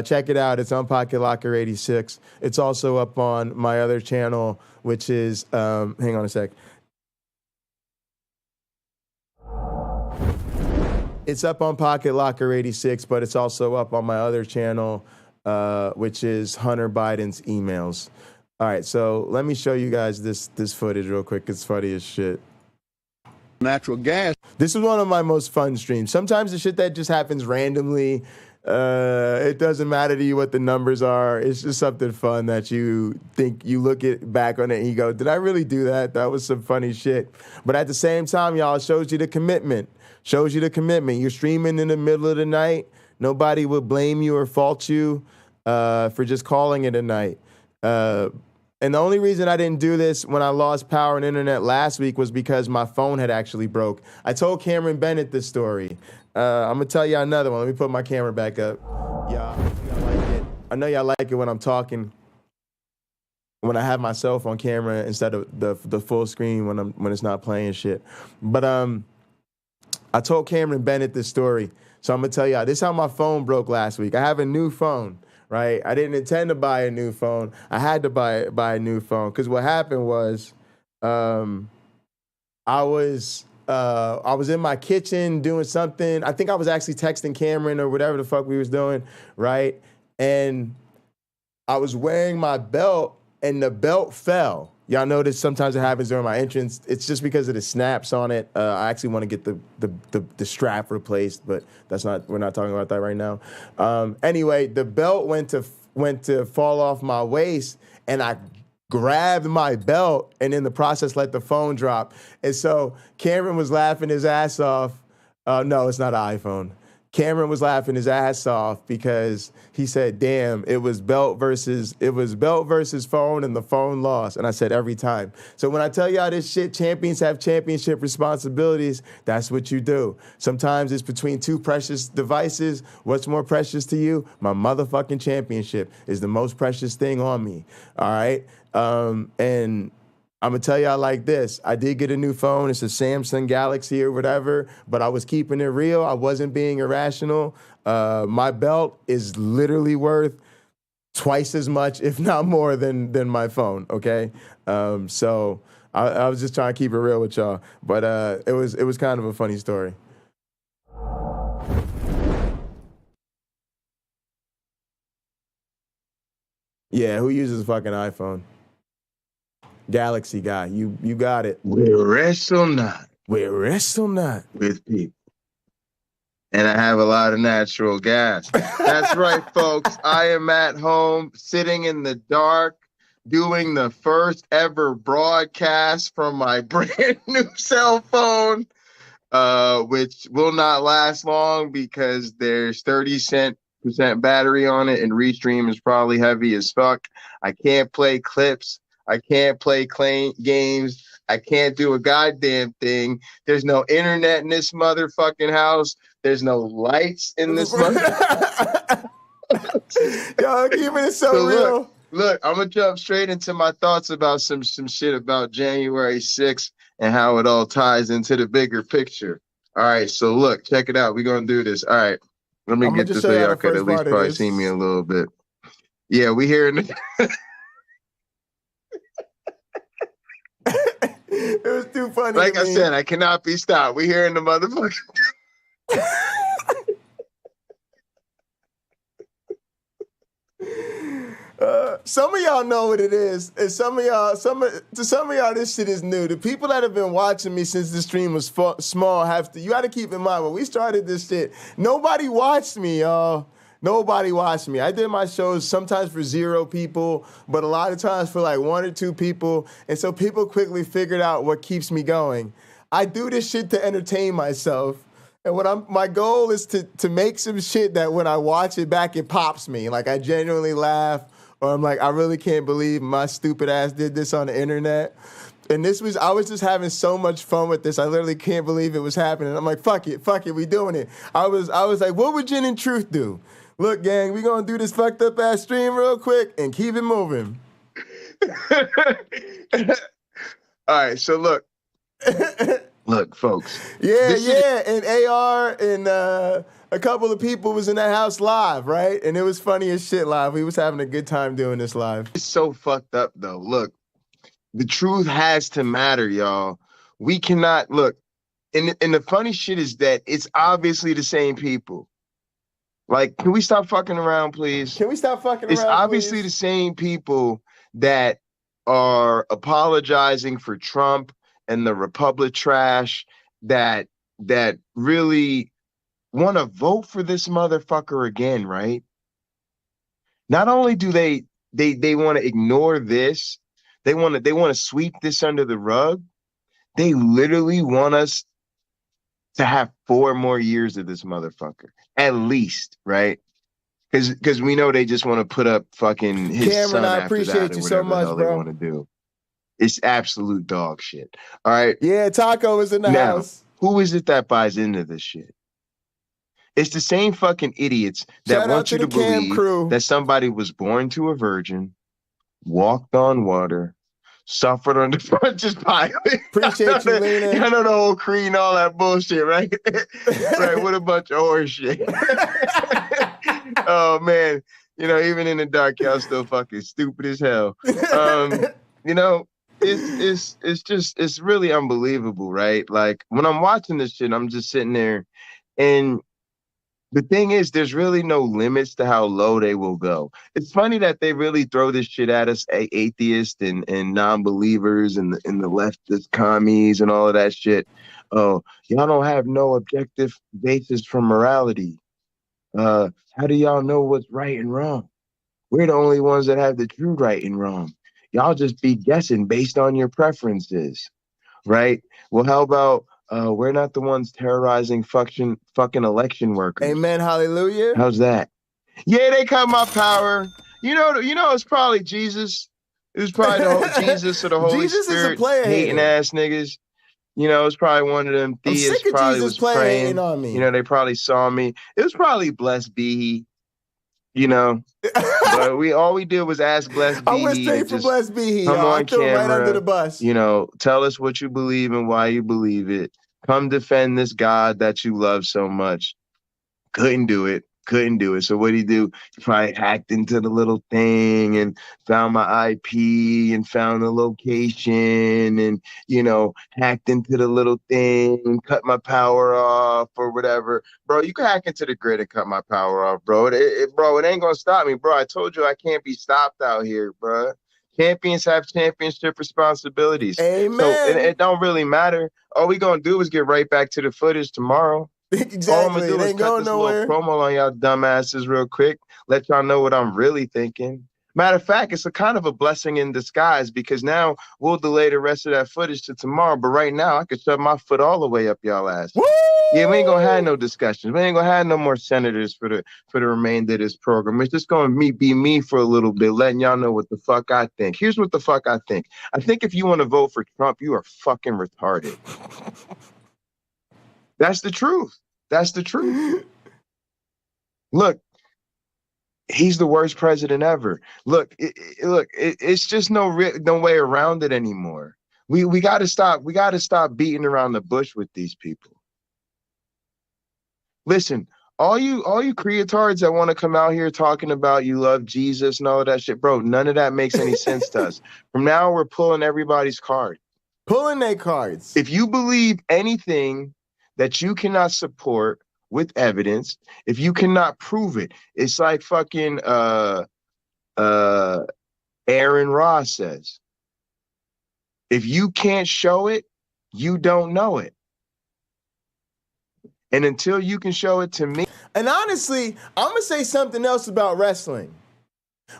Check it out. It's on Pocket Locker 86. It's also up on my other channel, which is, hang on a sec. It's up on Pocket Locker 86, but it's also up on my other channel, which is Hunter Biden's emails. All right, so let me show you guys this footage real quick. It's funny as shit. Natural gas. This is one of my most fun streams. Sometimes the shit that just happens randomly, it doesn't matter to you what the numbers are. It's just something fun that you think, you look back on it and you go, did I really do that? That was some funny shit. But at the same time, y'all, it shows you the commitment. Shows you the commitment. You're streaming in the middle of the night. Nobody will blame you or fault you for just calling it a night. And the only reason I didn't do this when I lost power and internet last week was because my phone had actually broke. I told Cameron Bennett this story. I'm going to tell you another one. Let me put my camera back up. Y'all like it. I know y'all like it when I'm talking, when I have myself on camera instead of the full screen when it's not playing shit. But I told Cameron Bennett this story. So I'm going to tell y'all, this is how my phone broke last week. I have a new phone, right? I didn't intend to buy a new phone. I had to buy a new phone because what happened was I was in my kitchen doing something. I think I was actually texting Cameron or whatever the fuck we was doing, right? And I was wearing my belt and the belt fell. Y'all notice sometimes it happens during my entrance. It's just because of the snaps on it. I actually want to get the strap replaced, but we're not talking about that right now. Anyway, the belt went to fall off my waist, and I grabbed my belt, and in the process let the phone drop. And so Cameron was laughing his ass off. No, it's not an iPhone. Cameron was laughing his ass off because he said, damn, it was belt versus phone, and the phone lost. And I said, every time. So when I tell y'all this shit, champions have championship responsibilities, that's what you do. Sometimes it's between two precious devices. What's more precious to you? My motherfucking championship is the most precious thing on me. All right? And I'm going to tell y'all like this. I did get a new phone. It's a Samsung Galaxy or whatever, but I was keeping it real. I wasn't being irrational. My belt is literally worth twice as much, if not more, than my phone, okay? So I was just trying to keep it real with y'all. But it was kind of a funny story. Yeah, who uses a fucking iPhone? Galaxy guy, you got it. We wrestle not. We wrestle not with people. And I have a lot of natural gas. That's right, folks. I am at home, sitting in the dark, doing the first ever broadcast from my brand new cell phone, which will not last long because there's 30% battery on it, and Restream is probably heavy as fuck. I can't play clips. I can't play games. I can't do a goddamn thing. There's no internet in this motherfucking house. There's no lights in this motherfucking Y'all keeping it so real. Look, I'm gonna jump straight into my thoughts about some shit about January 6th and how it all ties into the bigger picture. All right, so look, check it out. We're gonna do this. All right, let me get this so y'all could at least probably see me a little bit. Yeah, we hearing it. It was too funny. Like I said, I cannot be stopped. We hearing the motherfucker. Some of y'all know what it is, and some of y'all, this shit is new. The people that have been watching me since the stream was small you got to keep in mind when we started this shit. Nobody watched me, y'all. Nobody watched me. I did my shows sometimes for 0 people, but a lot of times for like 1 or 2 people, and so people quickly figured out what keeps me going. I do this shit to entertain myself. And my goal is to make some shit that when I watch it back, it pops me. Like I genuinely laugh, or I'm like, I really can't believe my stupid ass did this on the internet. And I was just having so much fun with this. I literally can't believe it was happening. I'm like, fuck it, we doing it. I was like, what would Jen and Truth do? Look, gang, we gonna do this fucked up ass stream real quick and keep it moving. All right, so look. Look, folks. Yeah, and AR and a couple of people was in that house live, right? And it was funny as shit live. We was having a good time doing this live. It's so fucked up, though. Look, the truth has to matter, y'all. We cannot, look, and the funny shit is that it's obviously the same people. Like, can we stop fucking around, please? Can we stop fucking around, It's obviously please? the same people that are apologizing for Trump and the Republic trash that really want to vote for this motherfucker again, right? Not only do they want to ignore this, they want to sweep this under the rug. They literally want us to have 4 more years of this motherfucker, at least, right? Because we know they just want to put up fucking his Cameron, son I after appreciate that, you or so whatever much, the hell bro. they want to do. It's absolute dog shit. All right. Yeah, Taco is in the house. Who is it that buys into this shit? It's the same fucking idiots that want you to believe that somebody was born to a virgin, walked on water, suffered under Pontius Pilate. Appreciate you, Lena. You know the whole creed and all that bullshit, right? Right, what a bunch of horse shit. Oh, man. You know, even in the dark, y'all still fucking stupid as hell. You know, it's really unbelievable, right? Like, when I'm watching this shit, I'm just sitting there, and the thing is, there's really no limits to how low they will go. It's funny that they really throw this shit at us, atheists and non-believers and the leftist commies and all of that shit. Oh, y'all don't have no objective basis for morality. How do y'all know what's right and wrong? We're the only ones that have the true right and wrong. Y'all just be guessing based on your preferences, right? Well, how about we're not the ones terrorizing fucking election workers? Amen, hallelujah. How's that? Yeah, they cut my power. You know, it's probably Jesus. It was probably Jesus or the Holy Jesus Spirit is a player hating ass niggas. You know, it's probably one of them theists. I'm sick of probably Jesus was praying on me. You know, they probably saw me. It was probably blessed be he. You know, but all we did was ask blessed be he. I went straight for blessed be he. Come on I threw him right under the bus. You know, tell us what you believe and why you believe it. Come defend this God that you love so much. Couldn't do it. So what'd he do? He probably hacked into the little thing and found my IP and found the location and, you know, hacked into the little thing and cut my power off or whatever. Bro, you can hack into the grid and cut my power off, bro. It ain't gonna stop me, bro. I told you I can't be stopped out here, bro. Champions have championship responsibilities. Amen. So it don't really matter. All we gonna do is get right back to the footage tomorrow. Exactly. All I'm gonna do is cut this little promo on y'all dumbasses real quick. Let y'all know what I'm really thinking. Matter of fact, it's a kind of a blessing in disguise because now we'll delay the rest of that footage to tomorrow. But right now, I could shove my foot all the way up y'all ass. Woo! Yeah, we ain't gonna have no discussions. We ain't gonna have no more senators for the remainder of this program. It's just gonna be me for a little bit, letting y'all know what the fuck I think. Here's what the fuck I think. I think if you want to vote for Trump, you are fucking retarded. That's the truth. That's the truth. Look, he's the worst president ever. Look, it's just no way around it anymore. We got to stop. We got to stop beating around the bush with these people. Listen, all you creatards that want to come out here talking about you love Jesus and all of that shit, bro, none of that makes any sense to us. From now, we're pulling everybody's card. Pulling their cards. If you believe anything that you cannot support with evidence, if you cannot prove it, it's like fucking Aaron Ross says. If you can't show it, you don't know it. And until you can show it to me. And honestly, I'm going to say something else about wrestling.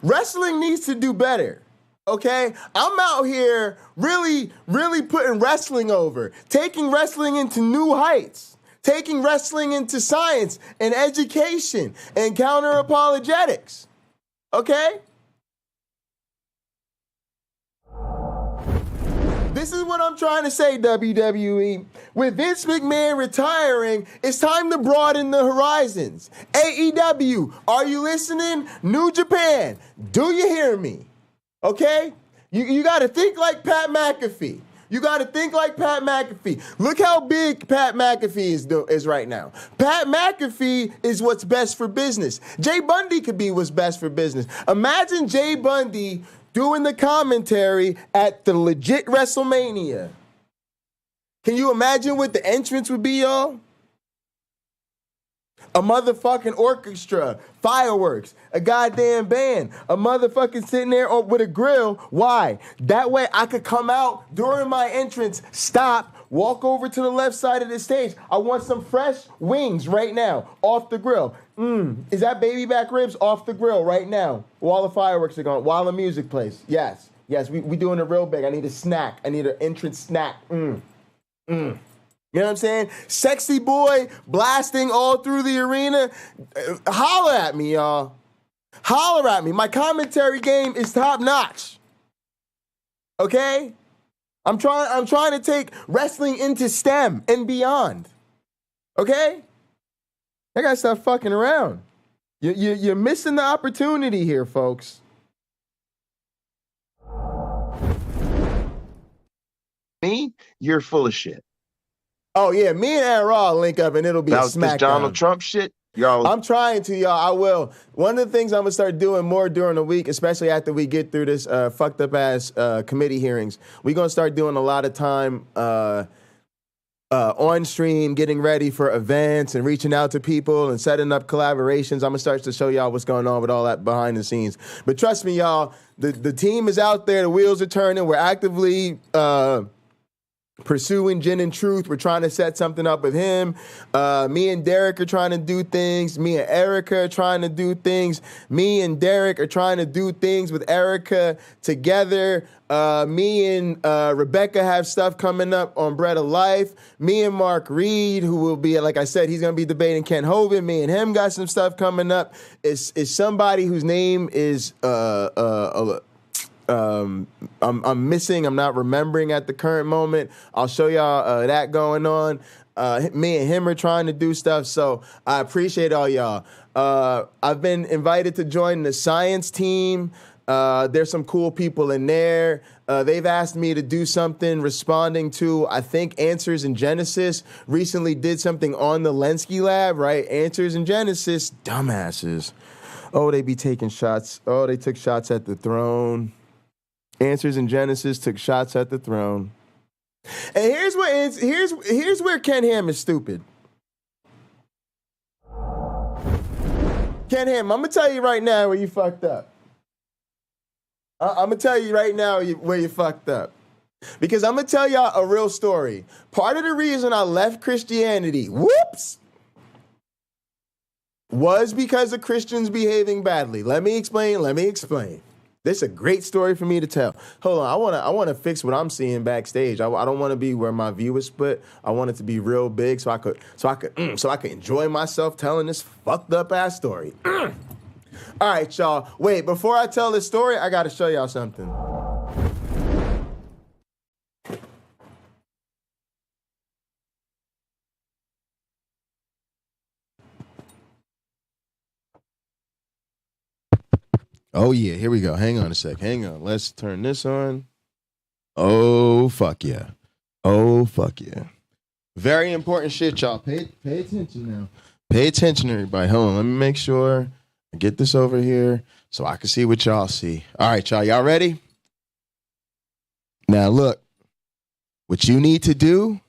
Wrestling needs to do better. Okay? I'm out here really putting wrestling over, taking wrestling into new heights, taking wrestling into science and education and counter-apologetics. Okay? This is what I'm trying to say, WWE. With Vince McMahon retiring, it's time to broaden the horizons. AEW, are you listening? New Japan, do you hear me? Okay? You got to think like Pat McAfee. You got to think like Pat McAfee. Look how big Pat McAfee is right now. Pat McAfee is what's best for business. Jay Bundy could be what's best for business. Imagine Jay Bundy doing the commentary at the legit WrestleMania. Can you imagine what the entrance would be, y'all? A motherfucking orchestra, fireworks, a goddamn band, a motherfucking sitting there with a grill. Why? That way I could come out during my entrance, stop, walk over to the left side of the stage. I want some fresh wings right now, off the grill. Is that baby back ribs off the grill right now? While the fireworks are going, while the music plays. Yes, we doing it real big. I need a snack. I need an entrance snack. You know what I'm saying? Sexy boy blasting all through the arena. Holler at me, y'all. Holler at me. My commentary game is top notch. Okay? I'm trying to take wrestling into STEM and beyond. Okay? I gotta stop fucking around. You're missing the opportunity here, folks. Me, you're full of shit. Oh, yeah, me and Aaron Raw link up and it'll be a smackdown. This Donald Trump shit, y'all. I'm trying to, y'all. I will. One of the things I'm going to start doing more during the week, especially after we get through this fucked up ass committee hearings, we're going to start doing a lot of time on stream, getting ready for events and reaching out to people and setting up collaborations. I'm going to start to show y'all what's going on with all that behind the scenes. But trust me, y'all, the team is out there. The wheels are turning. We're actively pursuing Gin and Truth. We're trying to set something up with him. Me and Derek are trying to do things. Me and Erica are trying to do things. Me and Derek are trying to do things with Erica together. Me and Rebecca have stuff coming up on Bread of Life. Me and Mark Reed, who will be, like I said, he's going to be debating Ken Hovind. Me and him got some stuff coming up. It's somebody whose name is I'm missing. I'm not remembering at the current moment. I'll show y'all that going on. Me and him are trying to do stuff, so I appreciate all y'all. I've been invited to join the science team. There's some cool people in there. They've asked me to do something responding to, I think, Answers in Genesis. Recently did something on the LNCA lab, right? Answers in Genesis. Dumbasses. Oh, they be taking shots. Oh, they took shots at the throne. Answers in Genesis took shots at the throne. And here's where Ken Ham is stupid. Ken Ham, I'm going to tell you right now where you fucked up. I'm going to tell you right now where you fucked up. Because I'm going to tell y'all a real story. Part of the reason I left Christianity, was because of Christians behaving badly. Let me explain. This is a great story for me to tell. Hold on, I want to fix what I'm seeing backstage. I don't want to be where my view is split. I want it to be real big so I could enjoy myself telling this fucked up ass story. All right, y'all. Wait, before I tell this story, I got to show y'all something. Oh, yeah, here we go. Hang on a sec. Hang on. Let's turn this on. Oh, fuck yeah. Oh, fuck yeah. Very important shit, y'all. Pay attention now. Pay attention, everybody. Hold on. Let me make sure I get this over here so I can see what y'all see. All right, y'all. Y'all ready? Now, look. What you need to do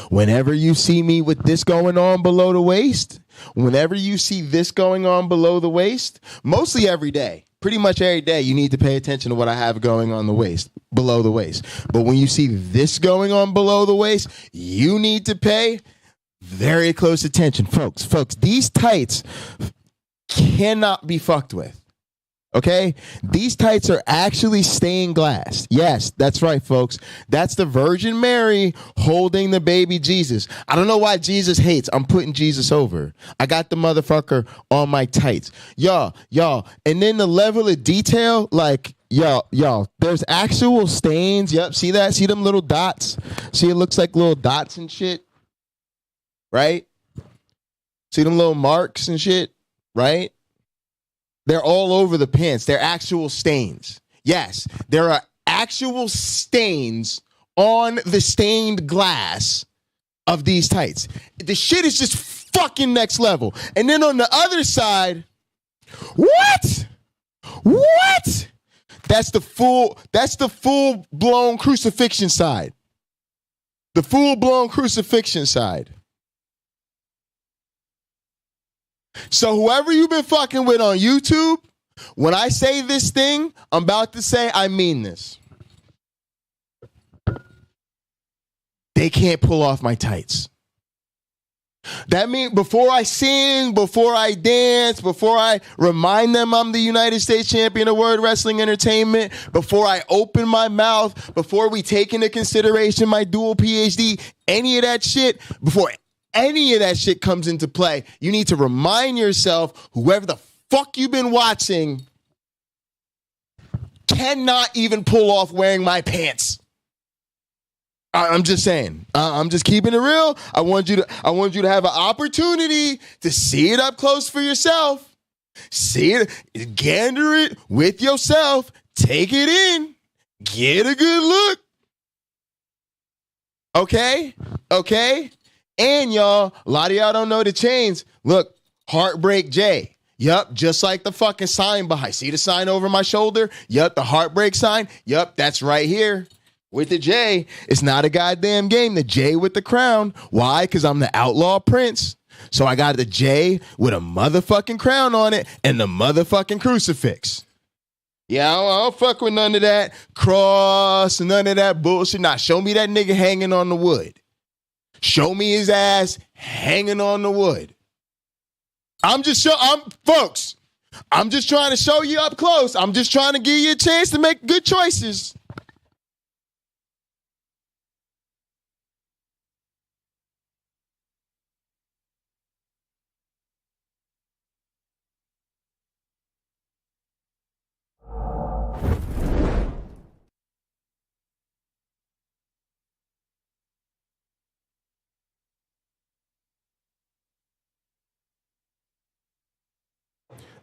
whenever you see me with this going on below the waist, whenever you see this going on below the waist, mostly every day. Pretty much every day, you need to pay attention to what I have going on the waist, below the waist. But when you see this going on below the waist, you need to pay very close attention. Folks, these tights cannot be fucked with. Okay? These tights are actually stained glass. Yes, that's right, folks. That's the Virgin Mary holding the baby Jesus. I don't know why Jesus hates. I'm putting Jesus over. I got the motherfucker on my tights. Y'all. And then the level of detail, like, y'all, there's actual stains. Yep, see that? See them little dots? See, it looks like little dots and shit? Right? See them little marks and shit? Right? They're all over the pants. They're actual stains. Yes, there are actual stains on the stained glass of these tights. The shit is just fucking next level. And then on the other side, what? That's the full-blown crucifixion side. The full-blown crucifixion side. So whoever you've been fucking with on YouTube, when I say this thing, I'm about to say I mean this. They can't pull off my tights. That means before I sing, before I dance, before I remind them I'm the United States champion of World Wrestling Entertainment, before I open my mouth, before we take into consideration my dual PhD, any of that shit, before any of that shit comes into play, you need to remind yourself, whoever the fuck you've been watching cannot even pull off wearing my pants. I'm just saying. I'm just keeping it real. I want you to have an opportunity to see it up close for yourself. See it, gander it with yourself, take it in, get a good look. Okay? And y'all, a lot of y'all don't know the chains. Look, Heartbreak J. Yup, just like the fucking sign behind. See the sign over my shoulder? Yup, the heartbreak sign. Yup, that's right here with the J. It's not a goddamn game. The J with the crown. Why? Because I'm the outlaw prince. So I got the J with a motherfucking crown on it and the motherfucking crucifix. Yeah, I don't fuck with none of that cross and none of that bullshit. Nah, show me that nigga hanging on the wood. Show me his ass hanging on the wood. Folks, I'm just trying to show you up close. I'm just trying to give you a chance to make good choices.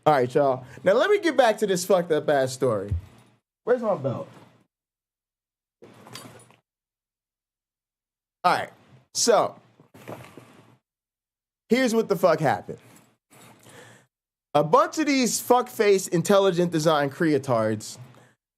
All right, y'all. Now let me get back to this fucked up ass story. Where's my belt? All right. So here's what the fuck happened. A bunch of these fuckface intelligent design creatards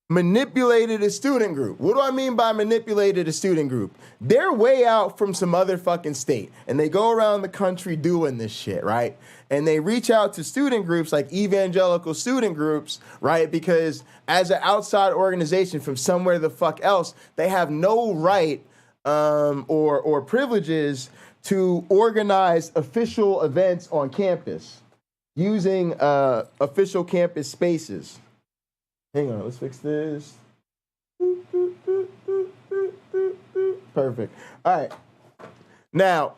manipulated a student group. What do I mean by manipulated a student group? They're way out from some other fucking state, and they go around the country doing this shit, right? And they reach out to student groups like evangelical student groups, right? Because as an outside organization from somewhere the fuck else, they have no right or privileges to organize official events on campus using official campus spaces. Hang on, let's fix this. Perfect. All right. Now,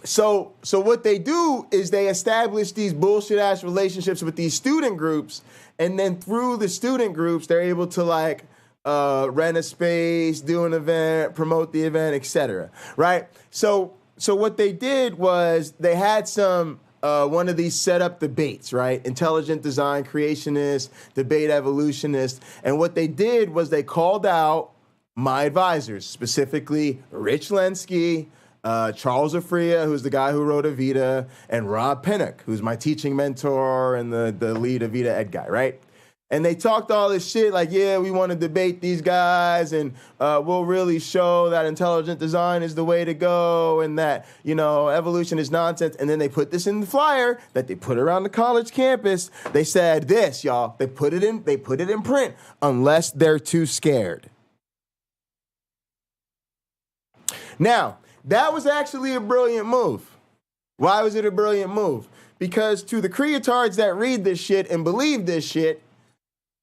so what they do is they establish these bullshit ass relationships with these student groups, and then through the student groups, they're able to like rent a space, do an event, promote the event, etc. Right? So what they did was they had some one of these set up debates, right? Intelligent design creationist, debate evolutionist, and what they did was they called out my advisors, specifically Rich Lenski, Charles Afria, who's the guy who wrote Evita, and Rob Pinnock, who's my teaching mentor and the lead Evita Ed guy, right? And they talked all this shit like, yeah, we want to debate these guys, and we'll really show that intelligent design is the way to go, and that, you know, evolution is nonsense. And then they put this in the flyer that they put around the college campus. They said this, y'all. They put it in print, unless they're too scared. Now, that was actually a brilliant move. Why was it a brilliant move? Because to the creatards that read this shit and believe this shit,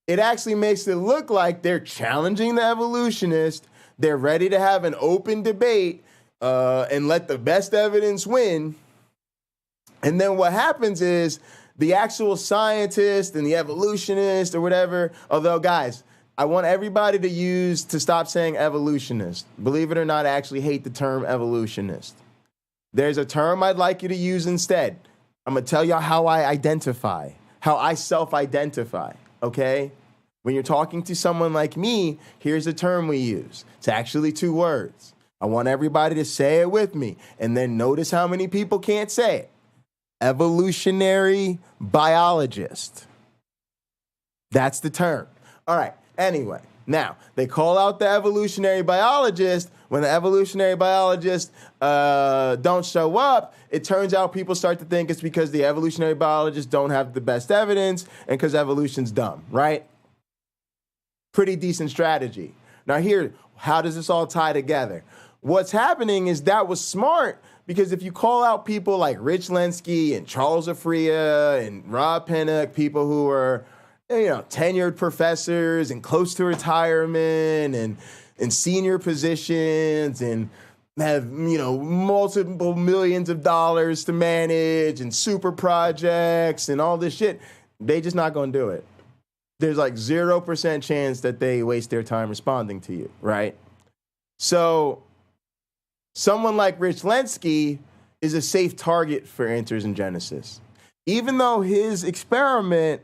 it actually makes it look like they're challenging the evolutionist. They're ready to have an open debate and let the best evidence win. And then what happens is the actual scientist and the evolutionist or whatever, although, guys, I want everybody to stop saying evolutionist. Believe it or not, I actually hate the term evolutionist. There's a term I'd like you to use instead. I'm going to tell y'all how I identify, how I self-identify, okay? When you're talking to someone like me, here's a term we use. It's actually 2 words. I want everybody to say it with me, and then notice how many people can't say it. Evolutionary biologist. That's the term. All right. Anyway, now, they call out the evolutionary biologist. When the evolutionary biologists don't show up, it turns out people start to think it's because the evolutionary biologists don't have the best evidence and because evolution's dumb, right? Pretty decent strategy. Now here, how does this all tie together? What's happening is that was smart because if you call out people like Rich Lenski and Charles Afria and Rob Pinnock, people who are, you know, tenured professors and close to retirement and in senior positions and have, you know, multiple millions of dollars to manage and super projects and all this shit, they just not going to do it. There's like 0% chance that they waste their time responding to you, right? So someone like Rich Lenski is a safe target for Answers in Genesis. Even though his experiment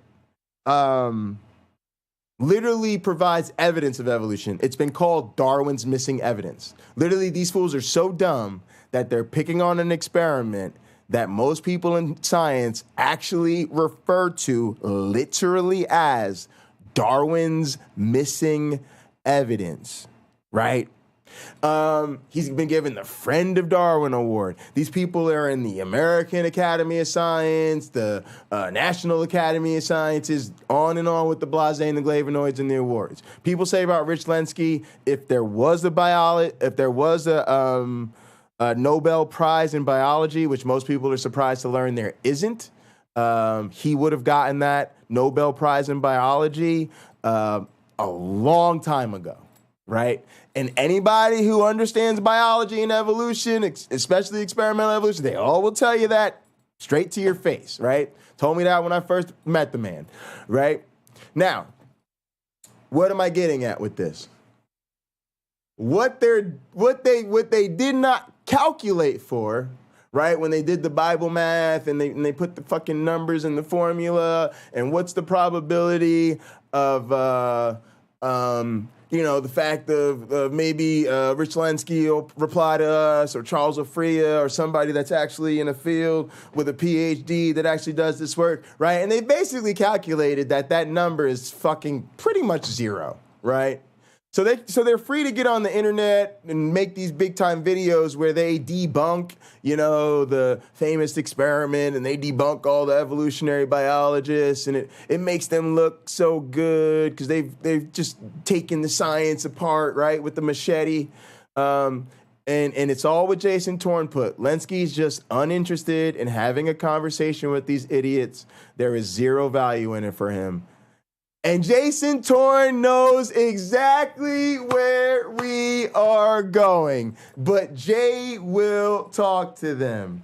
literally provides evidence of evolution. It's been called Darwin's missing evidence. Literally, these fools are so dumb that they're picking on an experiment that most people in science actually refer to literally as Darwin's missing evidence, right? He's been given the Friend of Darwin Award. These people are in the American Academy of Science, the National Academy of Sciences, on and on with the blase and the flavonoids and the awards. People say about Rich Lenski, if there was a Nobel Prize in biology, which most people are surprised to learn there isn't, he would have gotten that Nobel Prize in biology a long time ago, right? And anybody who understands biology and evolution, especially experimental evolution, they all will tell you that straight to your face, right? Told me that when I first met the man, right? Now, what am I getting at with this? What they did not calculate for, right? When they did the Bible math and they put the fucking numbers in the formula and what's the probability of the fact of maybe Rich Lenski will reply to us or Charles Afria or somebody that's actually in a field with a PhD that actually does this work, right? And they basically calculated that number is fucking pretty much 0, right? So they're free to get on the internet and make these big time videos where they debunk, the famous experiment and they debunk all the evolutionary biologists, and it makes them look so good because they've just taken the science apart, right, with the machete. And it's all what Jason Torn put. Lenski's just uninterested in having a conversation with these idiots. There is 0 value in it for him. And Jason Torn knows exactly where we are going. But Jay will talk to them.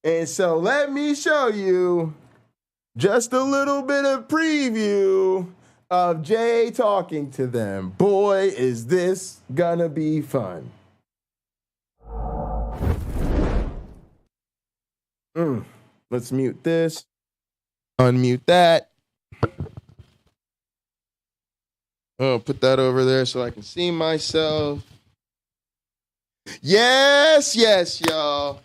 And so let me show you just a little bit of preview of Jay talking to them. Boy, is this gonna be fun. Let's mute this. Unmute that. Oh, put that over there so I can see myself. Yes, y'all.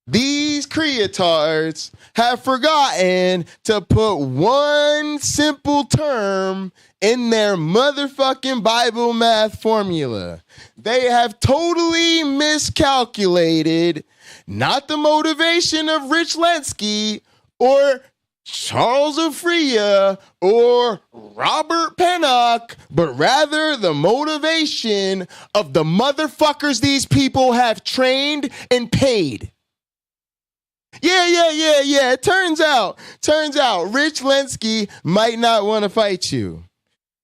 These creatards have forgotten to put one simple term in their motherfucking Bible math formula. They have totally miscalculated not the motivation of Rich Lenski or Charles Afria or Robert Pennock, but rather the motivation of the motherfuckers these people have trained and paid. Yeah. It turns out Rich Lenski might not want to fight you.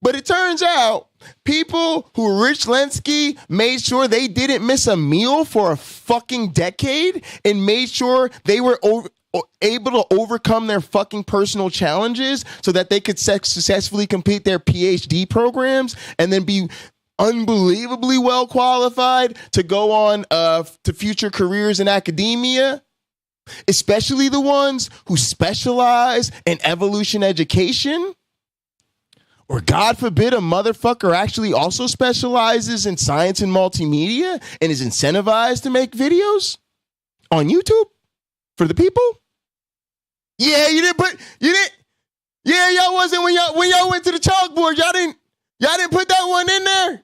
But it turns out people who Rich Lenski made sure they didn't miss a meal for a fucking decade and made sure they were able to overcome their fucking personal challenges so that they could successfully complete their PhD programs and then be unbelievably well qualified to go on to future careers in academia, especially the ones who specialize in evolution education. Or God forbid a motherfucker actually also specializes in science and multimedia and is incentivized to make videos on YouTube for the people. Yeah, you didn't. Yeah, y'all wasn't when y'all went to the chalkboard. Y'all didn't put that one in there.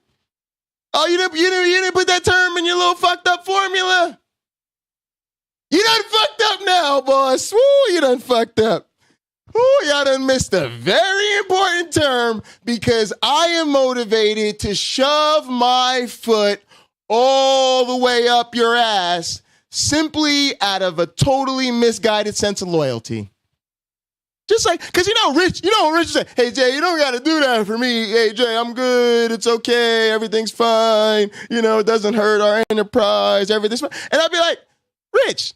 Oh, you didn't put that term in your little fucked up formula. You done fucked up now, boss. Woo, you done fucked up. Ooh, y'all done missed a very important term because I am motivated to shove my foot all the way up your ass simply out of a totally misguided sense of loyalty. Just like, because Rich said, hey, Jay, you don't got to do that for me. Hey, Jay, I'm good. It's okay. Everything's fine. It doesn't hurt our enterprise. Everything's fine. And I'd be like, Rich,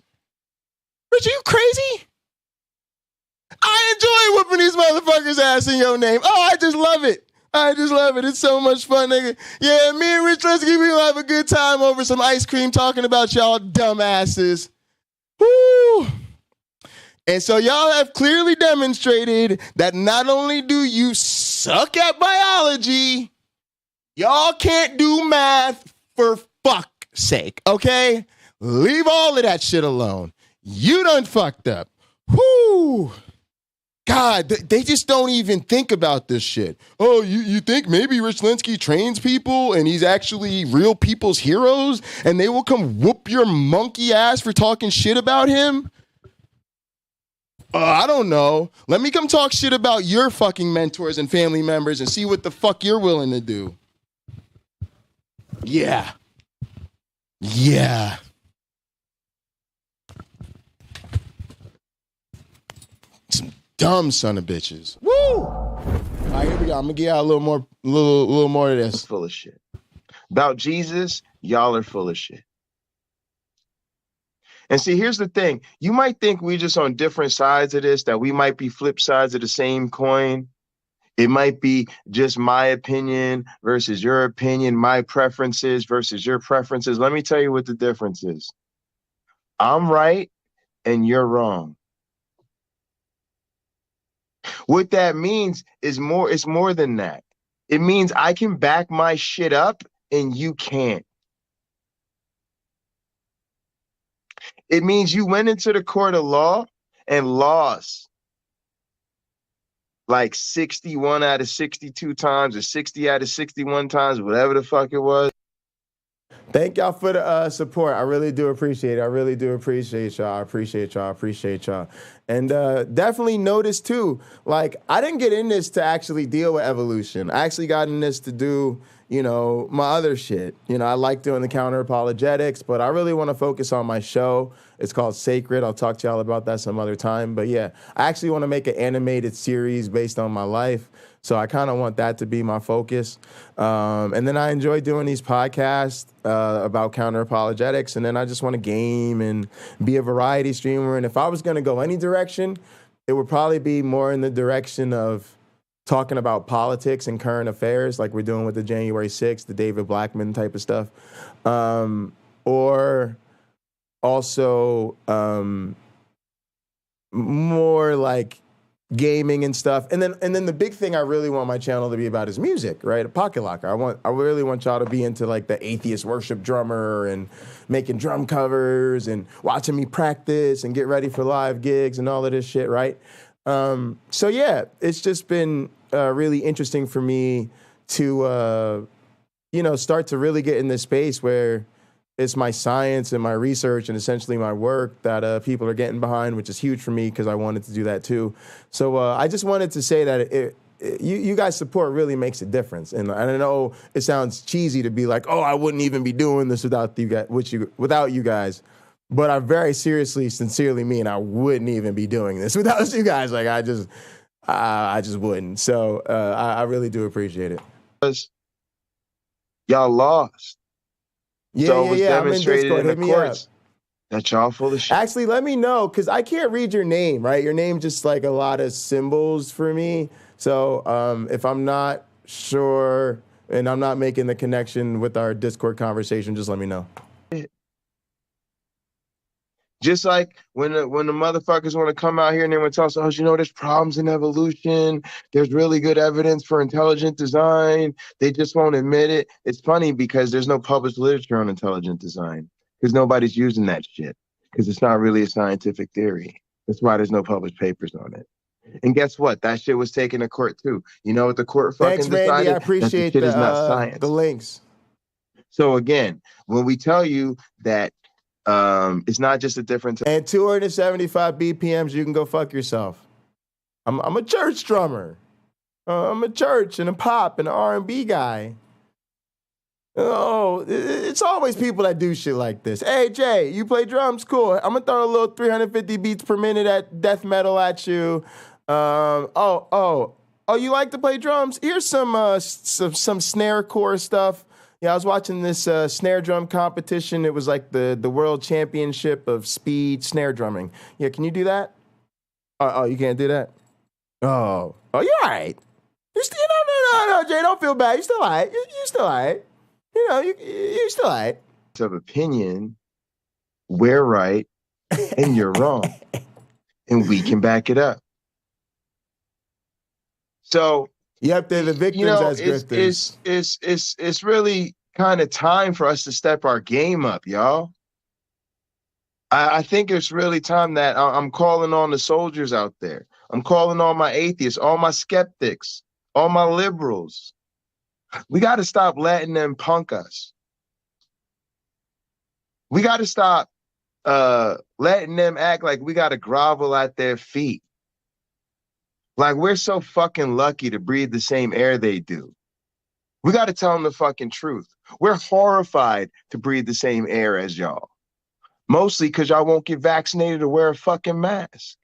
are you crazy? I enjoy whooping these motherfuckers' ass in your name. Oh, I just love it. It's so much fun, nigga. Yeah, me and Rich Leslie, we gonna have a good time over some ice cream talking about y'all dumbasses. Woo! And so y'all have clearly demonstrated that not only do you suck at biology, y'all can't do math for fuck's sake, okay? Leave all of that shit alone. You done fucked up. Whoo! God, they just don't even think about this shit. Oh, you think maybe Rich Lenski trains people and he's actually real people's heroes and they will come whoop your monkey ass for talking shit about him? I don't know. Let me come talk shit about your fucking mentors and family members and see what the fuck you're willing to do. Yeah. Some dumb son of bitches. Woo! All right, here we go. I'm gonna get out a little more of this. Full of shit. About Jesus, y'all are full of shit. And see, here's the thing. You might think we just on different sides of this, that we might be flip sides of the same coin. It might be just my opinion versus your opinion, my preferences versus your preferences. Let me tell you what the difference is. I'm right and you're wrong. What that means is it's more than that. It means I can back my shit up and you can't. It means you went into the court of law and lost like 61 out of 62 times or 60 out of 61 times, whatever the fuck it was. Thank y'all for the support. I really do appreciate it. I really do appreciate y'all. I appreciate y'all. I appreciate y'all. And definitely notice too, like I didn't get in this to actually deal with evolution. I actually got in this to do, you know, my other shit. You know, I like doing the Counter-Apologetics, but I really want to focus on my show. It's called Sacred. I'll talk to y'all about that some other time. But yeah, I actually want to make an animated series based on my life. So I kind of want that to be my focus. And then I enjoy doing these podcasts about counter-apologetics. And then I just want to game and be a variety streamer. And if I was going to go any direction, it would probably be more in the direction of talking about politics and current affairs, like we're doing with the January 6th, the David Blackman type of stuff. Or also more like gaming and stuff. And then the big thing I really want my channel to be about is music, right? A pocket locker. I really want y'all to be into like the atheist worship drummer and making drum covers and watching me practice and get ready for live gigs and all of this shit, right? So yeah, it's just been really interesting for me to, you know, start to really get in this space where it's my science and my research and essentially my work that people are getting behind, which is huge for me because I wanted to do that too. So I just wanted to say that you guys' support really makes a difference. And I know it sounds cheesy to be like, oh, I wouldn't even be doing this without you guys. But I very seriously, sincerely mean I wouldn't even be doing this without you guys. Like I just wouldn't. So I really do appreciate it. Y'all lost. Yeah, so it was demonstrated I'm in Discord. in the courts that y'all full of shit. Actually, let me know, because I can't read your name, right? Your name just like a lot of symbols for me. So if I'm not sure and I'm not making the connection with our Discord conversation, just let me know. Just like when the motherfuckers want to come out here and they want to tell us, oh, you know, there's problems in evolution. There's really good evidence for intelligent design. They just won't admit it. It's funny because there's no published literature on intelligent design because nobody's using that shit because it's not really a scientific theory. That's why there's no published papers on it. And guess what? That shit was taken to court too. You know what the court fucking decided? Thanks, Randy. I appreciate that the shit is not science. The links. So again, when we tell you that it's not just a different. And 275 BPMs, you can go fuck yourself. I'm a church drummer. I'm a church and a pop and an R&B guy. Oh, it's always people that do shit like this. Hey, Jay, you play drums? Cool. I'm going to throw a little 350 beats per minute at death metal at you. Oh, you like to play drums? Here's some snare core stuff. Yeah, I was watching this snare drum competition. It was like the world championship of speed snare drumming. Yeah, can you do that? Oh, you can't do that? Oh, you're all right. You're still, no, Jay, don't feel bad. You're still all right. You're still all right. You know, you're still all right. Of opinion, we're right and you're wrong. And we can back it up. So, yep, they're the victims, you know, as grifters. It's really kind of time for us to step our game up, y'all. I think it's really time that I'm calling on the soldiers out there. I'm calling on my atheists, all my skeptics, all my liberals. We got to stop letting them punk us. We got to stop letting them act like we got to grovel at their feet. Like we're so fucking lucky to breathe the same air they do. We got to tell them the fucking truth. We're horrified to breathe the same air as y'all. Mostly because y'all won't get vaccinated or wear a fucking mask.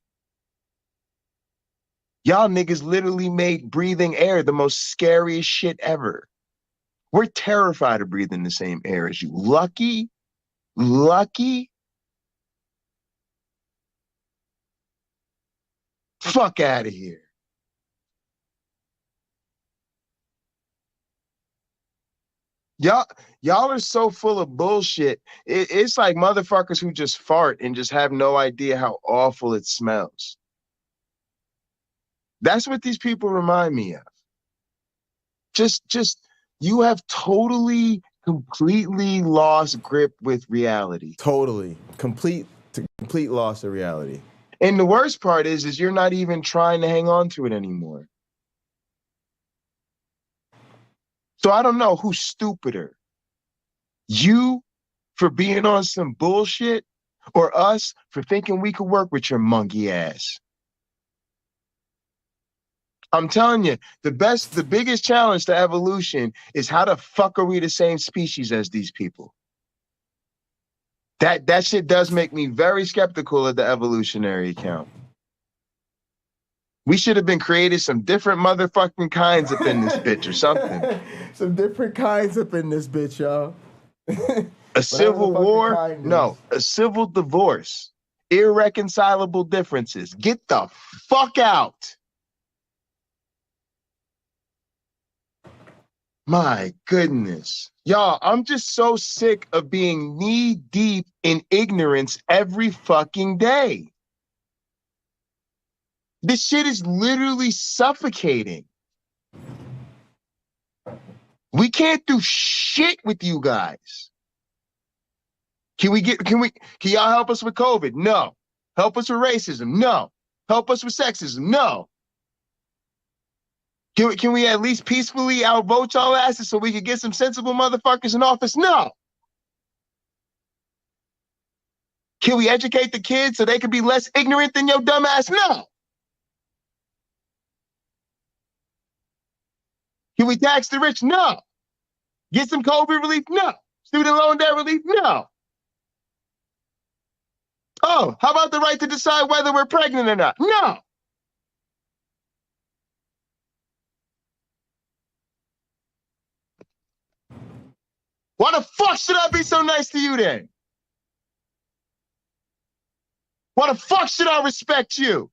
Y'all niggas literally make breathing air the most scariest shit ever. We're terrified of breathing the same air as you. Lucky? Fuck out of here. Y'all are so full of bullshit. It's like motherfuckers who just fart and just have no idea how awful it smells. That's what these people remind me of. Just you have completely lost grip with reality. Totally. Complete loss of reality. And the worst part is you're not even trying to hang on to it anymore. So I don't know who's stupider, You for being on some bullshit, or us for thinking we could work with your monkey ass? I'm telling you, the biggest challenge to evolution is how the fuck are we the same species as these people? That shit does make me very skeptical of the evolutionary account. We should have been created some different motherfucking kinds up in this bitch or something. Some different kinds up in this bitch, y'all. A civil war? No, a civil divorce. Irreconcilable differences. Get the fuck out. My goodness. Y'all, I'm just so sick of being knee deep in ignorance every fucking day. This shit is literally suffocating. We can't do shit with you guys. Can y'all help us with COVID? No. Help us with racism? No. Help us with sexism? No. Can we at least peacefully outvote y'all asses so we can get some sensible motherfuckers in office? No. Can we educate the kids so they can be less ignorant than your dumb ass? No. Can we tax the rich? No. Get some COVID relief? No. Student loan debt relief? No. Oh, how about the right to decide whether we're pregnant or not? No. Why the fuck should I be so nice to you then? Why the fuck should I respect you?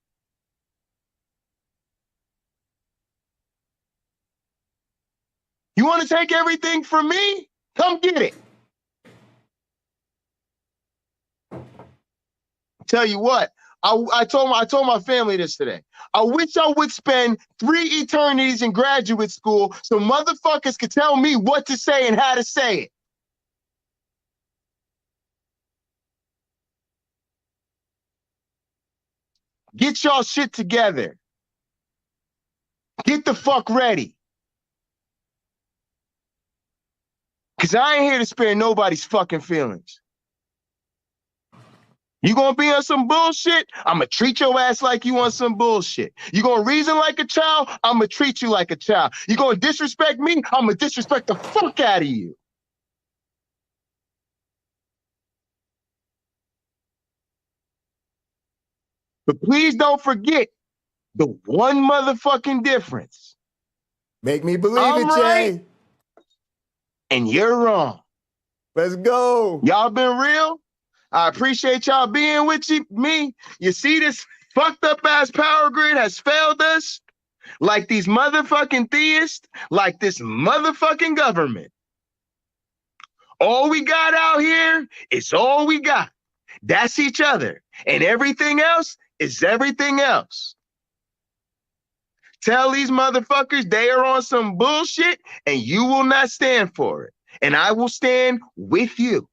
You want to take everything from me? Come get it. Tell you what, I told my family this today. I wish I would spend 3 eternities in graduate school so motherfuckers could tell me what to say and how to say it. Get y'all shit together. Get the fuck ready. Because I ain't here to spare nobody's fucking feelings. You gonna be on some bullshit? I'm gonna treat your ass like you on some bullshit. You gonna reason like a child? I'm gonna treat you like a child. You gonna disrespect me? I'm gonna disrespect the fuck out of you. But please don't forget the one motherfucking difference. Make me believe I'm it, Jay. right, and you're wrong. Let's go. Y'all been real. I appreciate y'all being with me. You see, this fucked up ass power grid has failed us like these motherfucking theists, like this motherfucking government. All we got out here is all we got. That's each other. And everything else is everything else. Tell these motherfuckers they are on some bullshit and you will not stand for it. And I will stand with you.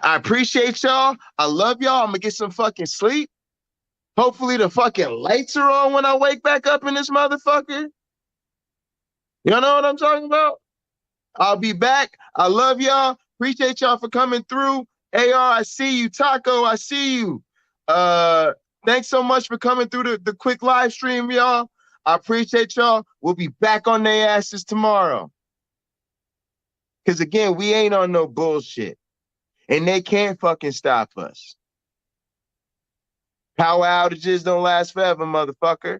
I appreciate y'all. I love y'all. I'm gonna get some fucking sleep. Hopefully the fucking lights are on when I wake back up in this motherfucker. You know what I'm talking about? I'll be back. I love y'all. Appreciate y'all for coming through. AR, I see you. Taco, I see you. Thanks so much for coming through the quick live stream, y'all. I appreciate y'all. We'll be back on their asses tomorrow. Because again, we ain't on no bullshit. And they can't fucking stop us. Power outages don't last forever, motherfucker.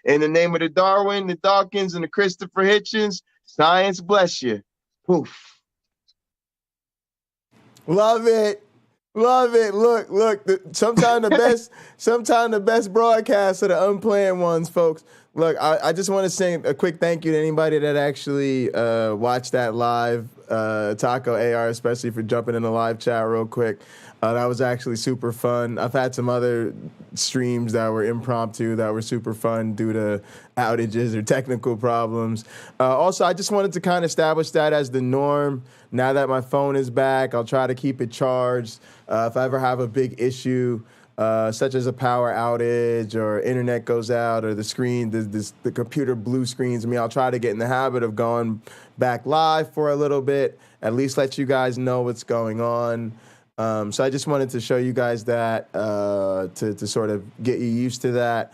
In the name of the Darwin, the Dawkins, and the Christopher Hitchens, science bless you. Poof. Love it. Love it. Look. Sometimes the best broadcasts are the unplanned ones, folks. Look, I just want to say a quick thank you to anybody that actually watched that live. Taco, AR, especially for jumping in the live chat real quick. That was actually super fun. I've had some other streams that were impromptu that were super fun due to outages or technical problems. Also, I just wanted to kind of establish that as the norm. Now that my phone is back, I'll try to keep it charged. If I ever have a big issue, such as a power outage or internet goes out or the screen, the computer blue screens me, I'll try to get in the habit of going back live for a little bit, at least let you guys know what's going on. So I just wanted to show you guys that to sort of get you used to that.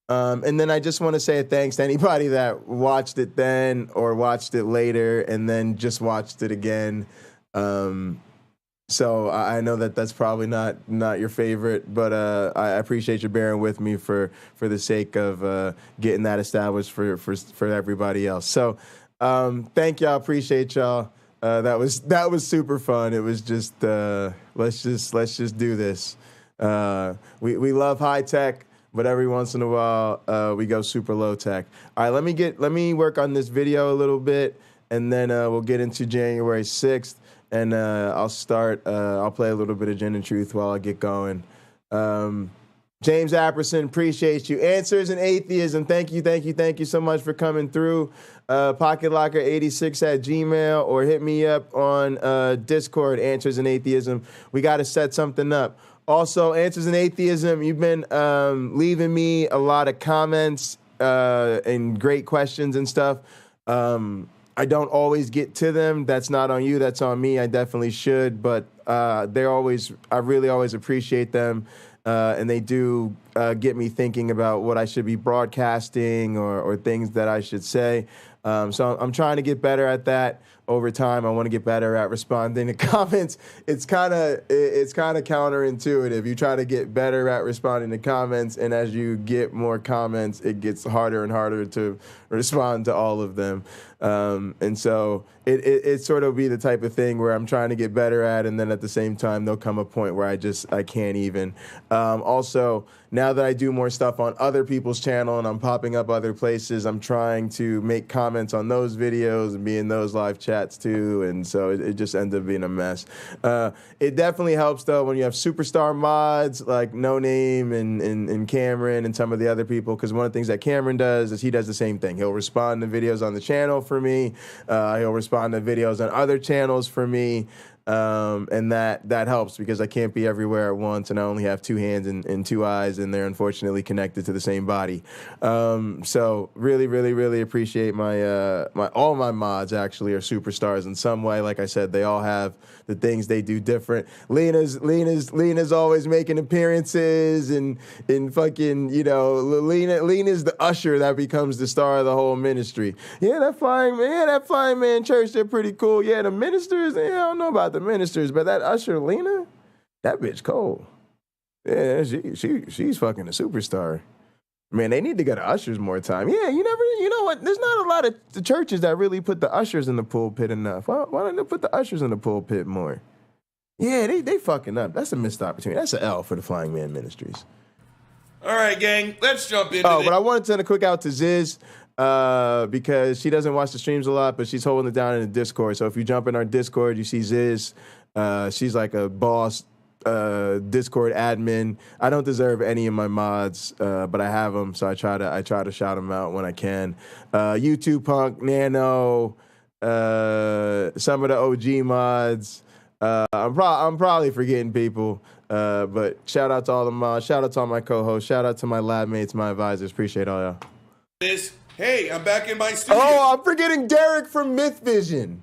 And then I just want to say a thanks to anybody that watched it then or watched it later and then just watched it again. So I know that that's probably not your favorite, but I appreciate you bearing with me for the sake of getting that established for everybody else. So thank y'all, appreciate y'all. That was super fun. It was just let's just do this. We love high tech, but every once in a while we go super low tech. All right, let me work on this video a little bit, and then we'll get into January 6th. And I'll play a little bit of Gin and Truth while I get going. James Apperson, appreciate you. Answers and Atheism, thank you so much for coming through. PocketLocker86@gmail, or hit me up on Discord, Answers and Atheism. We got to set something up. Also, Answers and Atheism, you've been leaving me a lot of comments and great questions and stuff. I don't always get to them. That's not on you. That's on me. I definitely should. But I really always appreciate them. And they do get me thinking about what I should be broadcasting or things that I should say. So I'm trying to get better at that over time. I want to get better at responding to comments. It's kind of counterintuitive. You try to get better at responding to comments, and as you get more comments, it gets harder and harder to respond to all of them. And so it sort of be the type of thing where I'm trying to get better at, and then at the same time, there'll come a point where I can't even. Also, now that I do more stuff on other people's channel and I'm popping up other places, I'm trying to make comments on those videos and be in those live chats too, and so it just ends up being a mess. It definitely helps though when you have superstar mods like No Name and Cameron and some of the other people, because one of the things that Cameron does is he does the same thing. He'll respond to videos on the channel for me. He'll respond to videos on other channels for me. And that helps because I can't be everywhere at once, and I only have two hands and two eyes, and they're unfortunately connected to the same body. So really appreciate all my mods actually are superstars in some way. Like I said, they all have the things they do different. Lena's always making appearances and fucking, Lena's the usher that becomes the star of the whole ministry. Yeah, that flying man church, they're pretty cool. Yeah, the ministers, I don't know about the ministers, but that usher Lena, that bitch cold. Yeah, she's fucking a superstar. Man, they need to get ushers more time. Yeah, you know what? There's not a lot of the churches that really put the ushers in the pulpit enough. Why don't they put the ushers in the pulpit more? Yeah, they fucking up. That's a missed opportunity. That's an L for the Flying Man Ministries. All right, gang, let's jump into but I wanted to send a quick out to Ziz. Because she doesn't watch the streams a lot, but she's holding it down in the Discord. So if you jump in our Discord, you see Ziz. She's like a boss Discord admin. I don't deserve any of my mods, but I have them, so I try to shout them out when I can. YouTube Punk, Nano, some of the OG mods. I'm probably forgetting people. But shout out to all the mods. Shout out to all my co-hosts. Shout out to my lab mates, my advisors. Appreciate all y'all. Hey, I'm back in my studio. Oh, I'm forgetting Derek from Myth Vision.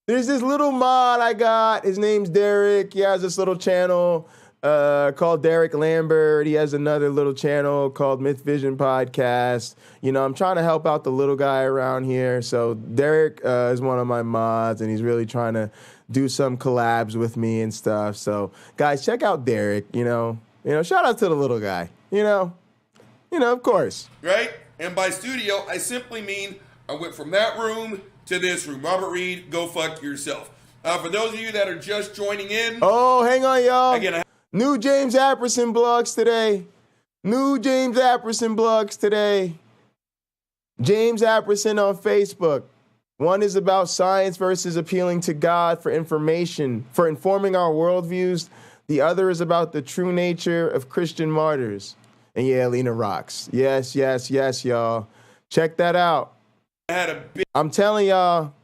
There's this little mod I got. His name's Derek. He has this little channel called Derek Lambert. He has another little channel called Myth Vision Podcast. I'm trying to help out the little guy around here. So Derek is one of my mods, and he's really trying to do some collabs with me and stuff. So guys, check out Derek. Shout out to the little guy. Of course. Right? And by studio, I simply mean I went from that room to this room. Robert Reed, go fuck yourself. For those of you that are just joining in. Oh, hang on, y'all. Again, New James Apperson blogs today. James Apperson on Facebook. One is about science versus appealing to God for information, for informing our worldviews. The other is about the true nature of Christian martyrs. And yeah, Lena rocks. Yes, y'all. Check that out. I'm telling y'all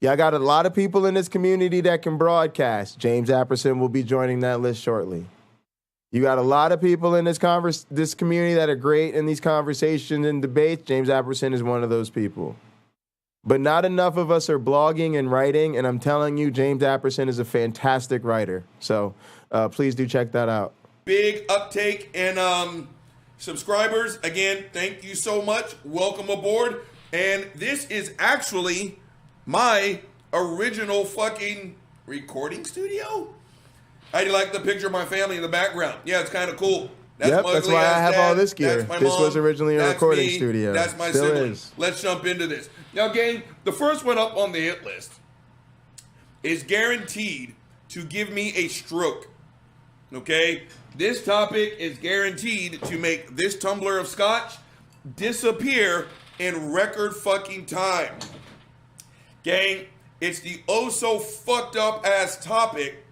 got a lot of people in this community that can broadcast. James Apperson will be joining that list shortly. You got a lot of people in this community that are great in these conversations and debates. James Apperson is one of those people. But not enough of us are blogging and writing, and I'm telling you, James Apperson is a fantastic writer. So please do check that out. Big uptake in subscribers. Again, thank you so much. Welcome aboard. And this is actually my original fucking recording studio. How do you like the picture of my family in the background? Yeah, it's kind of cool. That's why I have all this gear. This was originally a recording studio. That's my sibling. Let's jump into this. Now, gang, the first one up on the hit list is guaranteed to give me a stroke. Okay? This topic is guaranteed to make this tumbler of scotch disappear in record fucking time. Gang, it's the oh so fucked up ass topic,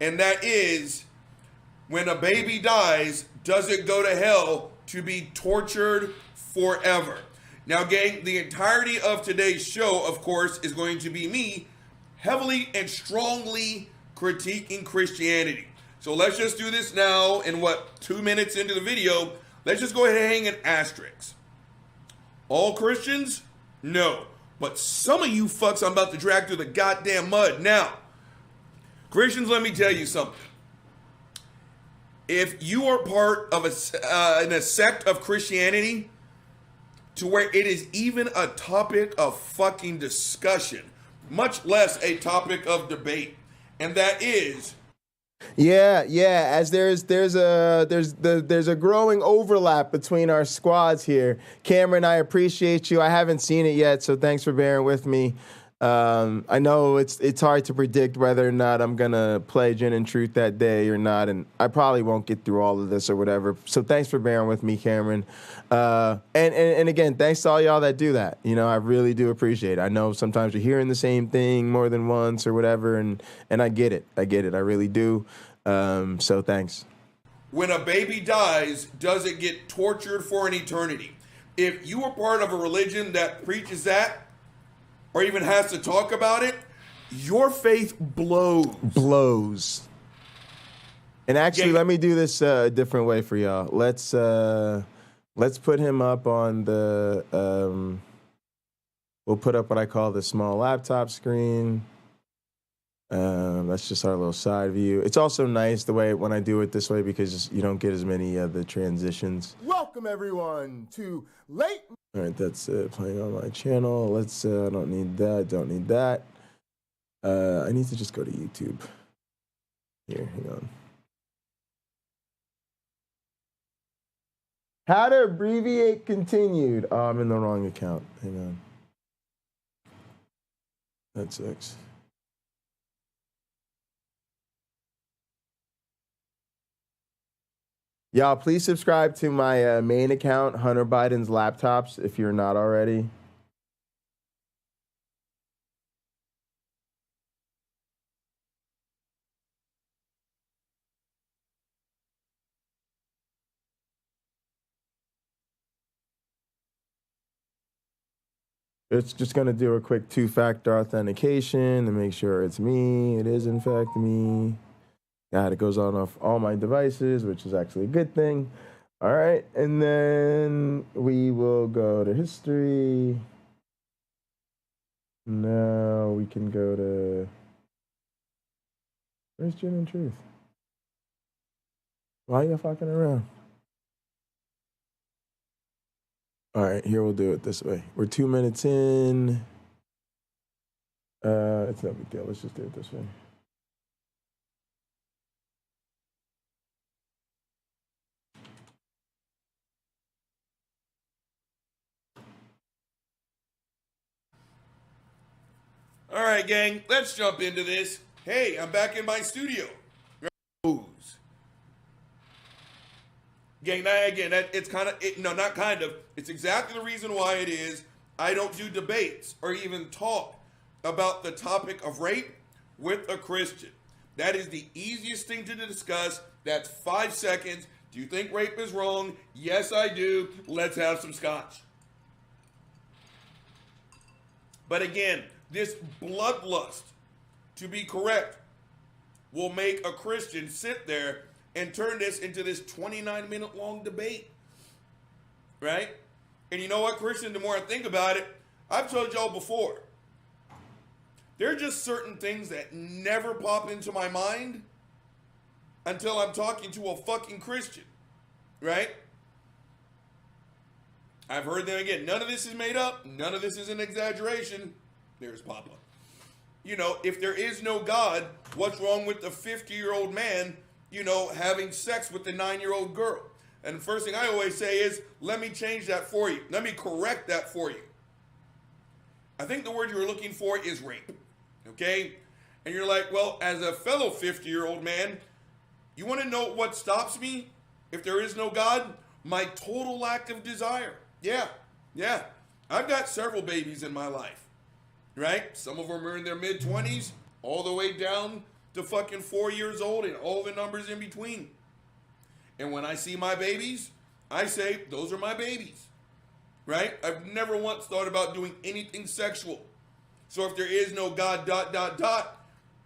and that is, when a baby dies, does it go to hell to be tortured forever? Now, gang, the entirety of today's show, of course, is going to be me heavily and strongly critiquing Christianity. So let's just do this now in 2 minutes into the video. Let's just go ahead and hang an asterisk. All Christians? No. But some of you fucks I'm about to drag through the goddamn mud. Now, Christians, let me tell you something. If you are part of a sect of Christianity to where it is even a topic of fucking discussion, much less a topic of debate, and that is... Yeah. As there's a growing overlap between our squads here. Cameron, I appreciate you. I haven't seen it yet, so thanks for bearing with me. I know it's hard to predict whether or not I'm gonna play Gin and Truth that day or not, and I probably won't get through all of this or whatever. So thanks for bearing with me, Cameron. And again, thanks to all y'all that do that. You know, I really do appreciate it. I know sometimes you're hearing the same thing more than once or whatever, and I get it. I really do. So thanks. When a baby dies, does it get tortured for an eternity? If you are part of a religion that preaches that, or even has to talk about it, your faith blows. And actually, let me do this a different way for y'all. Let's put him up on the, we'll put up what I call the small laptop screen. That's just our little side view. It's also nice the way when I do it this way because you don't get as many of the transitions. Welcome everyone to Late. All right, that's playing on my channel. Let's, I don't need that. I need to just go to YouTube. Here, hang on. How to abbreviate continued. Oh, I'm in the wrong account. Hang on. That sucks. Y'all, please subscribe to my main account, Hunter Biden's Laptops, if you're not already. It's just going to do a quick two-factor authentication to make sure it's me. It is, in fact, me. God, it goes on off all my devices, which is actually a good thing. All right, and then we will go to history. Now we can go to... Where's Gin and Truth? Why are you fucking around? All right, here we'll do it this way. We're 2 minutes in. It's no big deal. Let's just do it this way. All right, gang, let's jump into this. Hey, I'm back in my studio. Gang, it's kind of, no, not kind of. It's exactly the reason why it is I don't do debates or even talk about the topic of rape with a Christian. That is the easiest thing to discuss. That's 5 seconds. Do you think rape is wrong? Yes, I do. Let's have some scotch. But again, this bloodlust, to be correct, will make a Christian sit there and turn this into this 29-minute long debate, right? And you know what, Christian, the more I think about it, I've told y'all before, there are just certain things that never pop into my mind until I'm talking to a fucking Christian, right? I've heard them again. None of this is made up. None of this is an exaggeration. There's Papa. You know, if there is no God, what's wrong with the 50-year-old man, you know, having sex with the 9-year-old girl? And the first thing I always say is, let me change that for you. Let me correct that for you. I think the word you're looking for is rape. Okay? And you're like, well, as a fellow 50-year-old man, you want to know what stops me if there is no God? My total lack of desire. Yeah. I've got several babies in my life, right? Some of them are in their mid-20s, all the way down to fucking 4 years old and all the numbers in between. And when I see my babies, I say, those are my babies, right? I've never once thought about doing anything sexual. So if there is no God, ...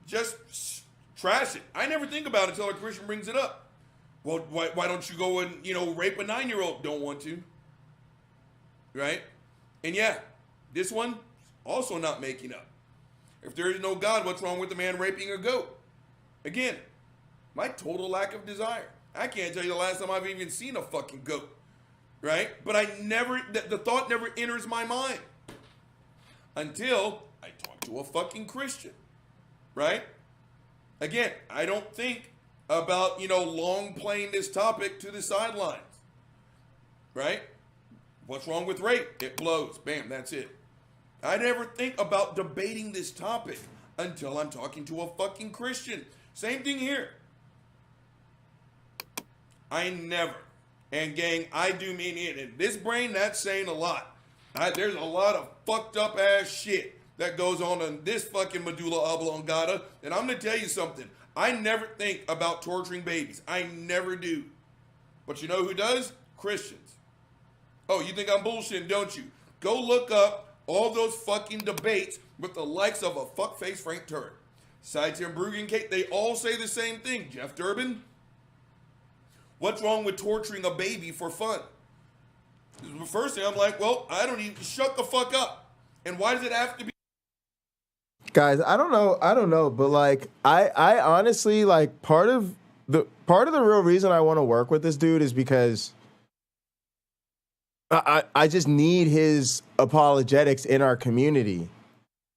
just trash it. I never think about it until a Christian brings it up. Well, why don't you go and, you know, rape a 9-year-old? Don't want to. Right? And yeah, this one, also not making up. If there is no God, what's wrong with the man raping a goat? Again, my total lack of desire. I can't tell you the last time I've even seen a fucking goat. Right? But the thought never enters my mind until I talk to a fucking Christian. Right? Again, I don't think about, you know, long playing this topic to the sidelines. Right? What's wrong with rape? It blows. Bam, that's it. I never think about debating this topic until I'm talking to a fucking Christian. Same thing here. I never. And gang, I do mean it. And this brain, that's saying a lot. There's a lot of fucked up ass shit that goes on in this fucking medulla oblongata. And I'm going to tell you something. I never think about torturing babies. I never do. But you know who does? Christians. Oh, you think I'm bullshitting, don't you? Go look up all those fucking debates with the likes of a fuckface Frank Turek. Seitzner and Bruggencate, they all say the same thing. Jeff Durbin, what's wrong with torturing a baby for fun? The first thing I'm like, well, I don't even, shut the fuck up. And why does it have to be? Guys, I don't know, but like, I honestly, like, part of the real reason I want to work with this dude is because I just need his apologetics in our community.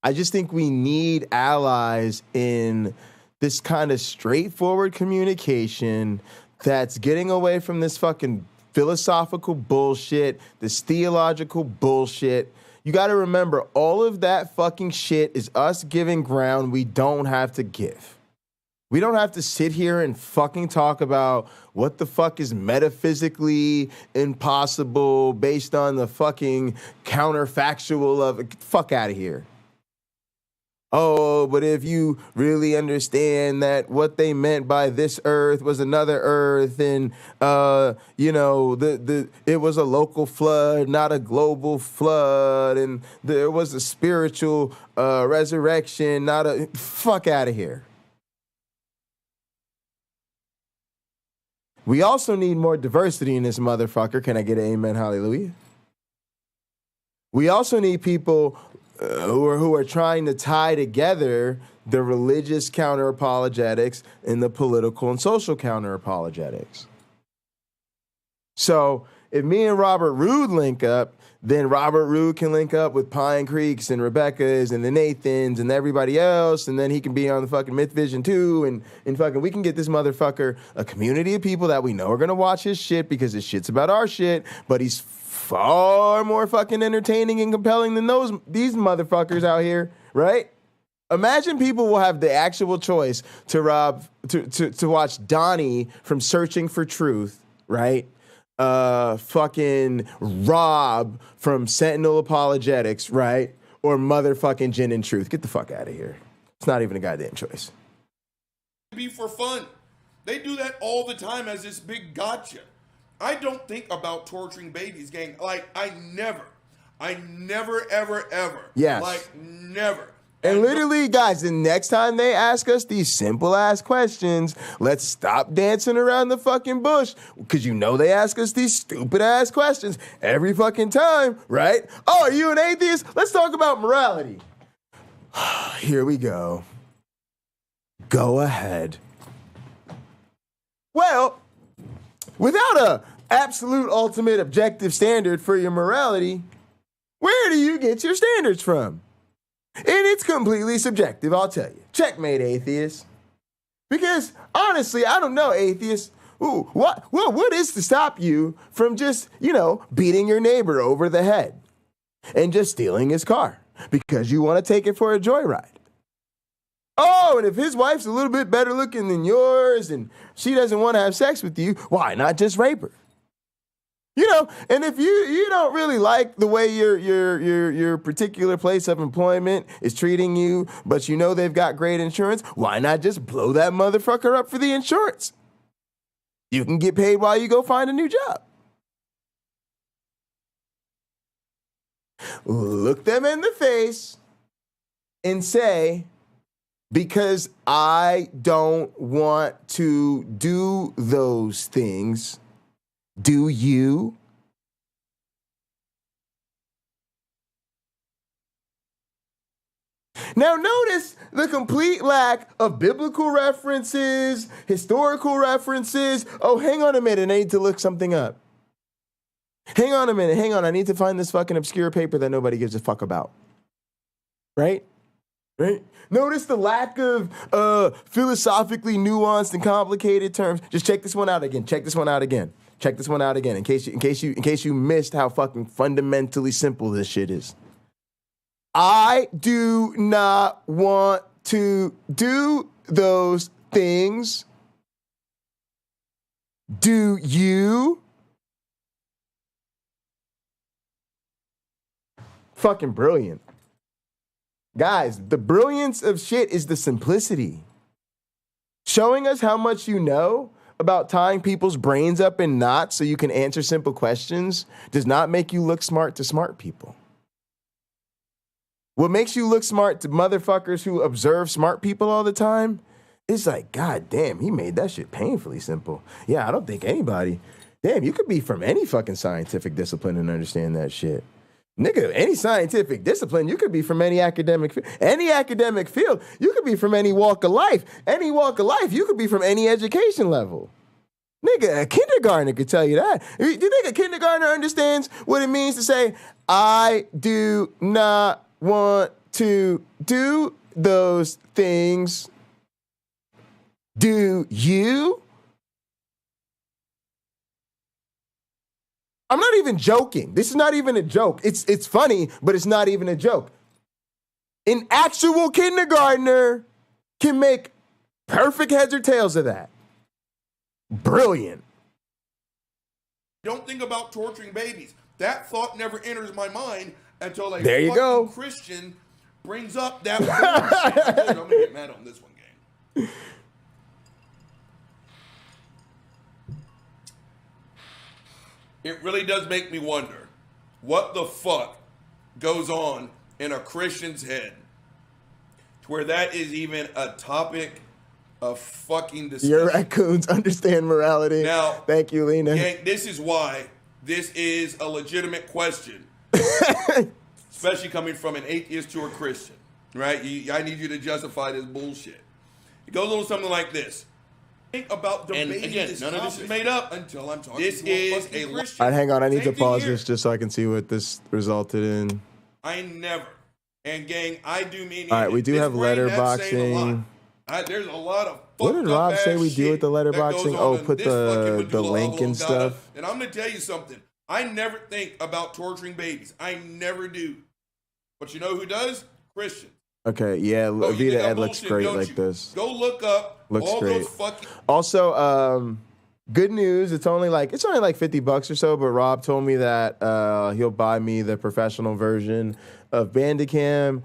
I just think we need allies in this kind of straightforward communication that's getting away from this fucking philosophical bullshit, this theological bullshit. You got to remember, all of that fucking shit is us giving ground we don't have to give. We don't have to sit here and fucking talk about what the fuck is metaphysically impossible based on the fucking counterfactual of fuck out of here. Oh, but if you really understand that what they meant by this earth was another earth, and you know, it was a local flood, not a global flood, and there was a spiritual resurrection, not a fuck out of here. We also need more diversity in this motherfucker. Can I get an amen? Hallelujah. We also need people who are trying to tie together the religious counter-apologetics and the political and social counter-apologetics. So if me and Robert Roode link up, then Robert Roode can link up with Pine Creeks and Rebecca's and the Nathans and everybody else, and then he can be on the fucking Myth Vision too, and fucking we can get this motherfucker a community of people that we know are gonna watch his shit because his shit's about our shit, but he's far more fucking entertaining and compelling than these motherfuckers out here, right? Imagine people will have the actual choice to watch Donnie from Searching for Truth, right? Fucking Rob from Sentinel Apologetics, right? Or motherfucking Gin and Truth. Get the fuck out of here. It's not even a goddamn choice. Be for fun. They do that all the time as this big gotcha. I don't think about torturing babies, gang. Like, I never, ever, ever. Yes. Like, never. And literally, guys, the next time they ask us these simple-ass questions, let's stop dancing around the fucking bush, because you know they ask us these stupid-ass questions every fucking time, right? Oh, are you an atheist? Let's talk about morality. Here we go. Go ahead. Well, without a absolute ultimate objective standard for your morality, where do you get your standards from? And it's completely subjective, I'll tell you. Checkmate, atheist. Because, honestly, I don't know, atheist. What is to stop you from just, beating your neighbor over the head and just stealing his car because you want to take it for a joyride? Oh, and if his wife's a little bit better looking than yours and she doesn't want to have sex with you, why not just rape her? And if you don't really like the way your particular place of employment is treating you, but they've got great insurance, why not just blow that motherfucker up for the insurance? You can get paid while you go find a new job. Look them in the face and say, because I don't want to do those things, do you? Now notice the complete lack of biblical references, historical references. Oh, hang on a minute, I need to look something up. Hang on a minute, I need to find this fucking obscure paper that nobody gives a fuck about. Right? Notice the lack of philosophically nuanced and complicated terms. Just check this one out again. In case you missed how fucking fundamentally simple this shit is. I do not want to do those things. Do you? Fucking brilliant. Guys, the brilliance of shit is the simplicity. Showing us how much you know about tying people's brains up in knots so you can answer simple questions does not make you look smart to smart people. What makes you look smart to motherfuckers who observe smart people all the time is like, God damn, he made that shit painfully simple. Yeah, I don't think anybody, damn, you could be from any fucking scientific discipline and understand that shit. Nigga, any scientific discipline, you could be from any academic field. You could be from any walk of life. Any walk of life, you could be from any education level. Nigga, a kindergartner could tell you that. Do you think a kindergartner understands what it means to say, I do not want to do those things? Do you? I'm not even joking. This is not even a joke. It's funny, but it's not even a joke. An actual kindergartner can make perfect heads or tails of that. Brilliant. Don't think about torturing babies. That thought never enters my mind until a there you go. Christian brings up that. I'm gonna get mad on this one, gang. It really does make me wonder what the fuck goes on in a Christian's head to where that is even a topic of fucking discussion. Your raccoons understand morality. Now, thank you, Lena. Gang, this is why this is a legitimate question, especially coming from an atheist to a Christian, right? I need you to justify this bullshit. It goes a little something like this. Think about debating and again, none of this is made up until I'm talking this to a fucking Christian. All right, hang on. I need to pause this just so I can see what this resulted in. I never. And gang, I do mean. All right, we do have letterboxing. There's a lot of. What did Rob say we do with the letterboxing? Oh, put the link and stuff. And I'm gonna tell you something. I never think about torturing babies. I never do. But you know who does? Christians. Okay, yeah, Vita Ed looks great like this. Go look up all those fucking. Also, good news. It's only like $50 or so. But Rob told me that he'll buy me the professional version of Bandicam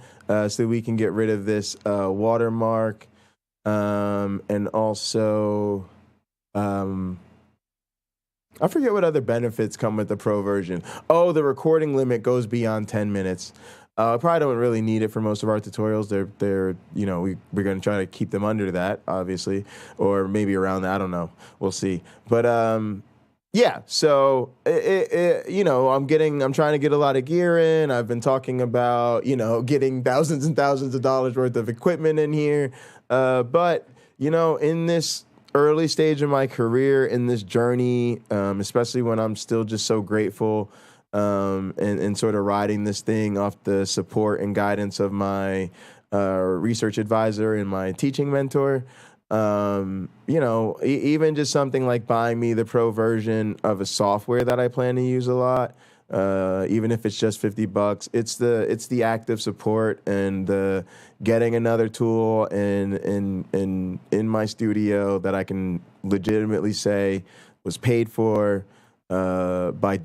so we can get rid of this watermark, and also. I forget what other benefits come with the pro version. Oh, the recording limit goes beyond 10 minutes. I probably don't really need it for most of our tutorials. They're you know, we're going to try to keep them under that, obviously, or maybe around that. I don't know. We'll see. But yeah, so you know, I'm trying to get a lot of gear in. I've been talking about, you know, getting thousands and thousands of dollars worth of equipment in here. But, you know, in this early stage of my career, in this journey, especially when I'm still just so grateful and sort of riding this thing off the support and guidance of my research advisor and my teaching mentor. You know, even just something like buying me the pro version of a software that I plan to use a lot, even if it's just $50, it's the active support and the getting another tool in my studio that I can legitimately say was paid for by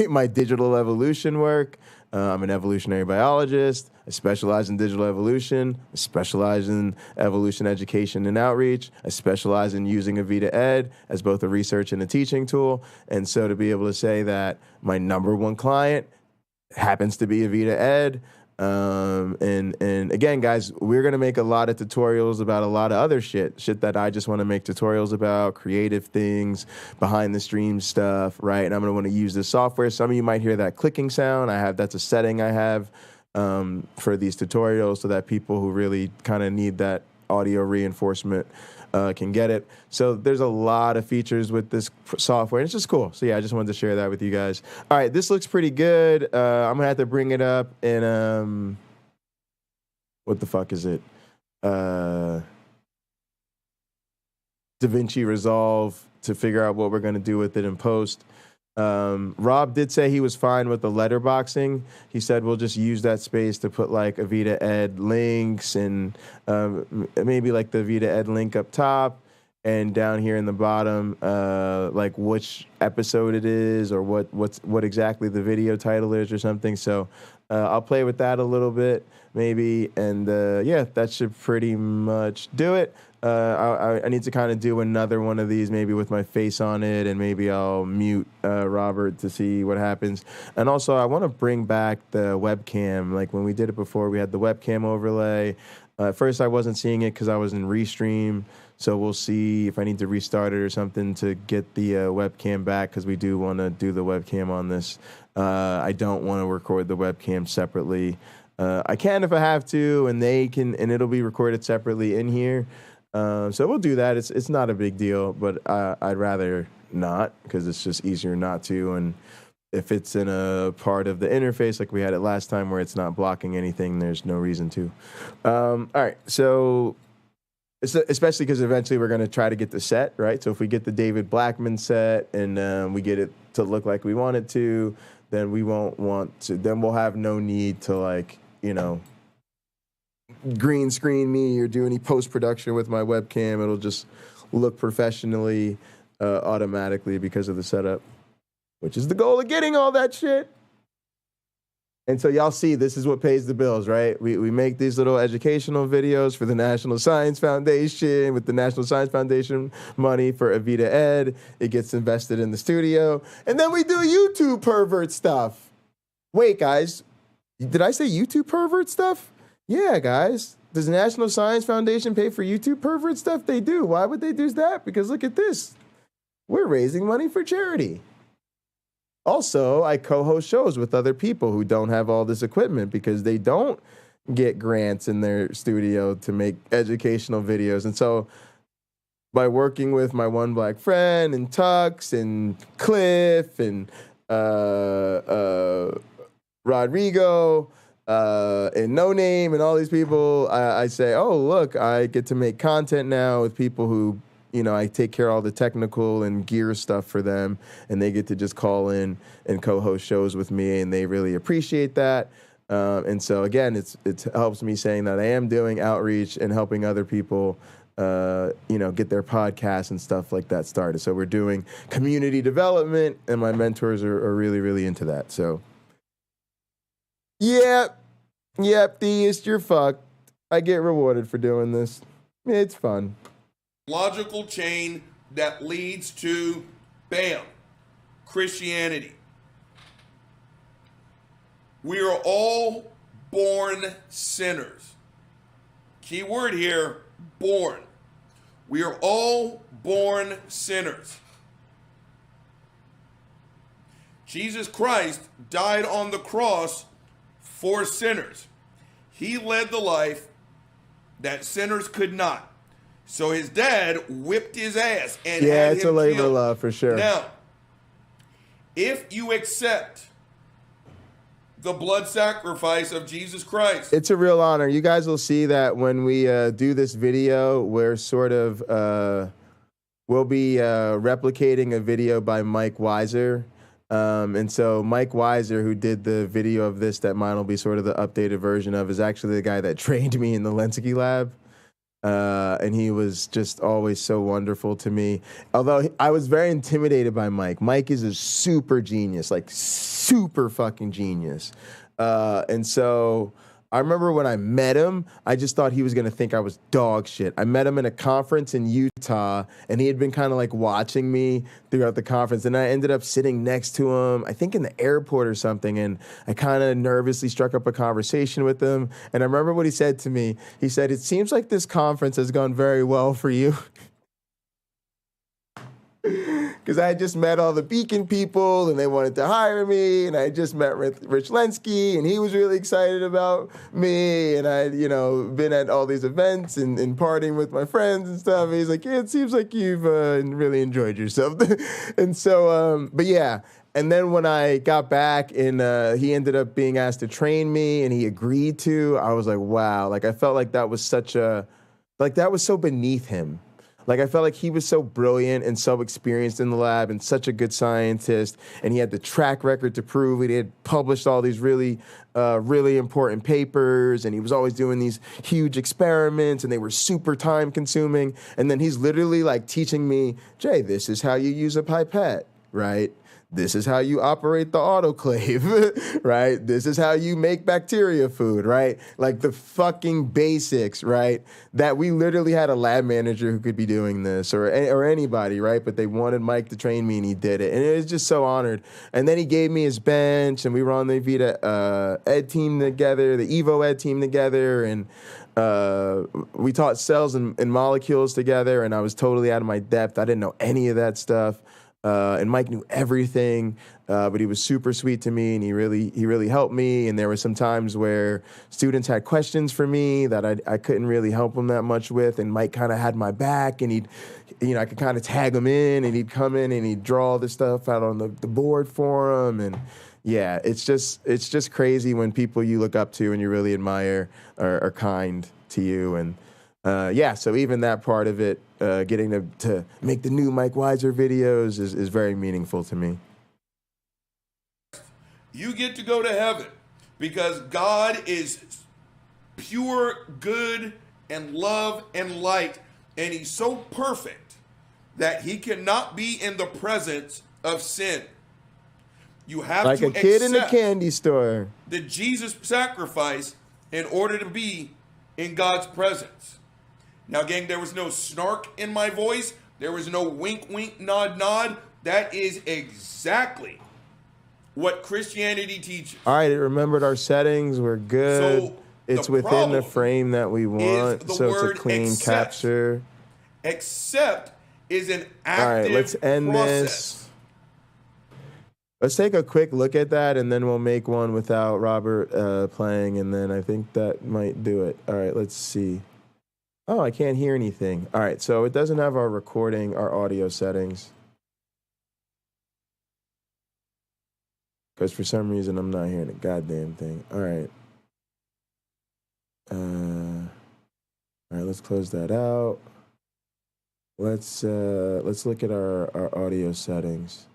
my digital evolution work. I'm an evolutionary biologist. I specialize in digital evolution. I specialize in evolution education and outreach. I specialize in using Avita Ed as both a research and a teaching tool. And so to be able to say that my number one client happens to be Avita Ed. And again, guys, we're going to make a lot of tutorials about a lot of other shit that I just want to make tutorials about, creative things, behind the stream stuff, right? And I'm going to want to use this software. Some of you might hear that clicking sound. That's a setting I have for these tutorials so that people who really kind of need that audio reinforcement can get it. So there's a lot of features with this software. It's just cool. So yeah, I just wanted to share that with you guys. All right, this looks pretty good. I'm gonna have to bring it up in what the fuck is it? DaVinci Resolve to figure out what we're gonna do with it in post. Rob did say he was fine with the letterboxing. He said we'll just use that space to put like Avita Ed links and maybe like the Avita Ed link up top and down here in the bottom, like which episode it is or what exactly the video title is or something. So I'll play with that a little bit maybe, and yeah, that should pretty much do it. I need to kind of do another one of these maybe with my face on it, and maybe I'll mute Robert to see what happens. And also, I want to bring back the webcam. Like when we did it before, we had the webcam overlay. At first, I wasn't seeing it because I was in Restream, so we'll see if I need to restart it or something to get the webcam back, because we do want to do the webcam on this. I don't want to record the webcam separately. I can if I have to, and they can, and it'll be recorded separately in here. So we'll do that. It's not a big deal, but I'd rather not, because it's just easier not to. And if it's in a part of the interface like we had it last time where it's not blocking anything, there's no reason to. All right, so especially because eventually we're going to try to get the set, right? So if we get the David Blackman set and we get it to look like we want it to, then we won't want to, then we'll have no need to, like, you know, green screen me or do any post-production with my webcam. It'll just look professionally automatically because of the setup, which is the goal of getting all that shit. And so y'all see, this is what pays the bills, right? We make these little educational videos for the National Science Foundation. With the National Science Foundation money for Avita Ed, it gets invested in the studio. And then we do YouTube pervert stuff. Wait, guys, did I say YouTube pervert stuff? Yeah, guys. Does the National Science Foundation pay for YouTube pervert stuff? They do. Why would they do that? Because look at this. We're raising money for charity. Also, I co-host shows with other people who don't have all this equipment because they don't get grants in their studio to make educational videos. And so by working with my one black friend and Tux and Cliff and Rodrigo and No Name and all these people, I say, oh, look, I get to make content now with people who, you know, I take care of all the technical and gear stuff for them, and they get to just call in and co-host shows with me, and they really appreciate that. And so, again, it helps me saying that I am doing outreach and helping other people, you know, get their podcasts and stuff like that started. So we're doing community development, and my mentors are really, really into that. So, yep, Theist, you're fucked. I get rewarded for doing this. It's fun. Logical chain that leads to, bam, Christianity. We are all born sinners. Key word here, born. We are all born sinners. Jesus Christ died on the cross for sinners. He led the life that sinners could not. So his dad whipped his ass and had it's him a labor killed. love for sure. Now, if you accept the blood sacrifice of Jesus Christ, it's a real honor. You guys will see that when we do this video, we're sort of we'll be replicating a video by Mike Weiser. And so Mike Weiser, who did the video of this that mine will be sort of the updated version of, is actually the guy that trained me in the LNCA lab. And he was just always so wonderful to me. Although I was very intimidated by Mike. Mike is a super genius, like super fucking genius. And so I remember when I met him, I just thought he was going to think I was dog shit. I met him in a conference in Utah, and he had been kind of like watching me throughout the conference. And I ended up sitting next to him, I think in the airport or something. And I kind of nervously struck up a conversation with him. And I remember what he said to me. He said, "It seems like this conference has gone very well for you." Because I had just met all the Beacon people, and they wanted to hire me, and I just met Rich Lenski, and he was really excited about me, and I'd, been at all these events and partying with my friends and stuff. And he's like, "Yeah, it seems like you've really enjoyed yourself." And so, but yeah. And then when I got back and he ended up being asked to train me, and he agreed to, I was like, wow. Like, I felt like that was that was so beneath him. Like, I felt like he was so brilliant and so experienced in the lab and such a good scientist, and he had the track record to prove it. He had published all these really important papers, and he was always doing these huge experiments, and they were super time-consuming. And then he's literally, like, teaching me, "Jay, this is how you use a pipette, right? This is how you operate the autoclave, right? This is how you make bacteria food, right?" Like the fucking basics, right? That we literally had a lab manager who could be doing this, or anybody, right? But they wanted Mike to train me, and he did it. And it was just so honored. And then he gave me his bench, and we were on the Vita Ed team together, the Evo Ed team together, and we taught cells and molecules together, and I was totally out of my depth. I didn't know any of that stuff. And Mike knew everything, but he was super sweet to me, and he really helped me. And there were some times where students had questions for me that I couldn't really help them that much with, and Mike kind of had my back, and I could kind of tag him in, and he'd come in and he'd draw all this stuff out on the board for him. And yeah, it's just crazy when people you look up to and you really admire are kind to you. And so even that part of it, getting to make the new Mike Weiser videos is very meaningful to me. you get to go to heaven because God is pure good and love and light, and he's so perfect that he cannot be in the presence of sin. You have like to a kid in a accept candy store the Jesus sacrifice in order to be in God's presence. Now, gang, there was no snark in my voice. There was no wink, wink, nod, nod. That is exactly what Christianity teaches. All right, it remembered our settings. We're good. So it's the within the problem frame that we want, the so it's a word clean accept. capture. Accept is an active All right, let's end process. this. Let's take a quick look at that, and then we'll make one without Robert playing, and then I think that might do it. All right, let's see. Oh, I can't hear anything. All right, so it doesn't have our recording, our audio settings. Because for some reason, I'm not hearing a goddamn thing. All right. All right, let's close that out. Let's look at our audio settings.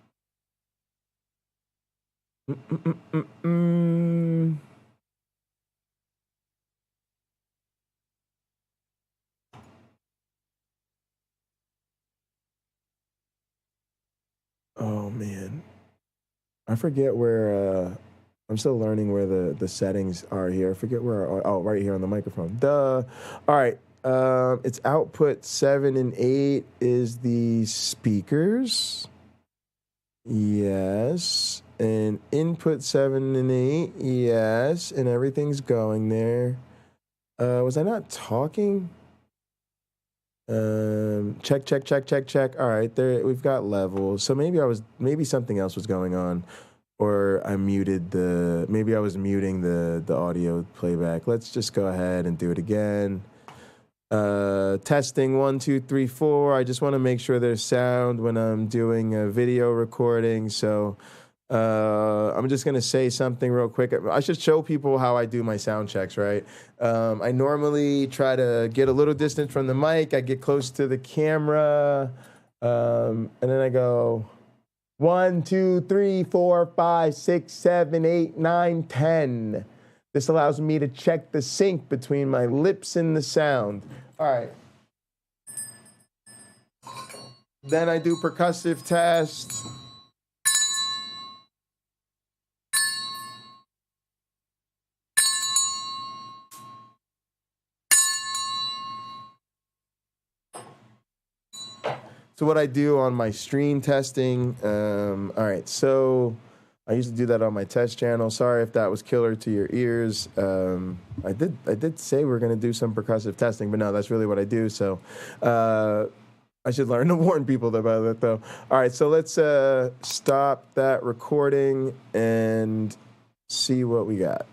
Oh man, I forget where. I'm still learning where the settings are here. I forget where. Right here on the microphone. Duh. All right. It's output 7 and 8 is the speakers. Yes. And input 7 and 8, yes, and everything's going there. Was I not talking? Check. All right, there we've got levels. So maybe something else was going on, or I muted maybe I was muting the audio playback. Let's just go ahead and do it again. Testing 1, 2, 3, 4. I just want to make sure there's sound when I'm doing a video recording. So I'm just going to say something real quick. I should show people how I do my sound checks, right? I normally try to get a little distance from the mic. I get close to the camera. And then I go 1, 2, 3, 4, 5, 6, 7, 8, 9, 10. This allows me to check the sync between my lips and the sound. All right. Then I do percussive test. So what I do on my stream testing, all right, so I used to do that on my test channel. Sorry if that was killer to your ears. I did say we're going to do some percussive testing, but no, that's really what I do. So I should learn to warn people about that, though. All right, so let's stop that recording and see what we got.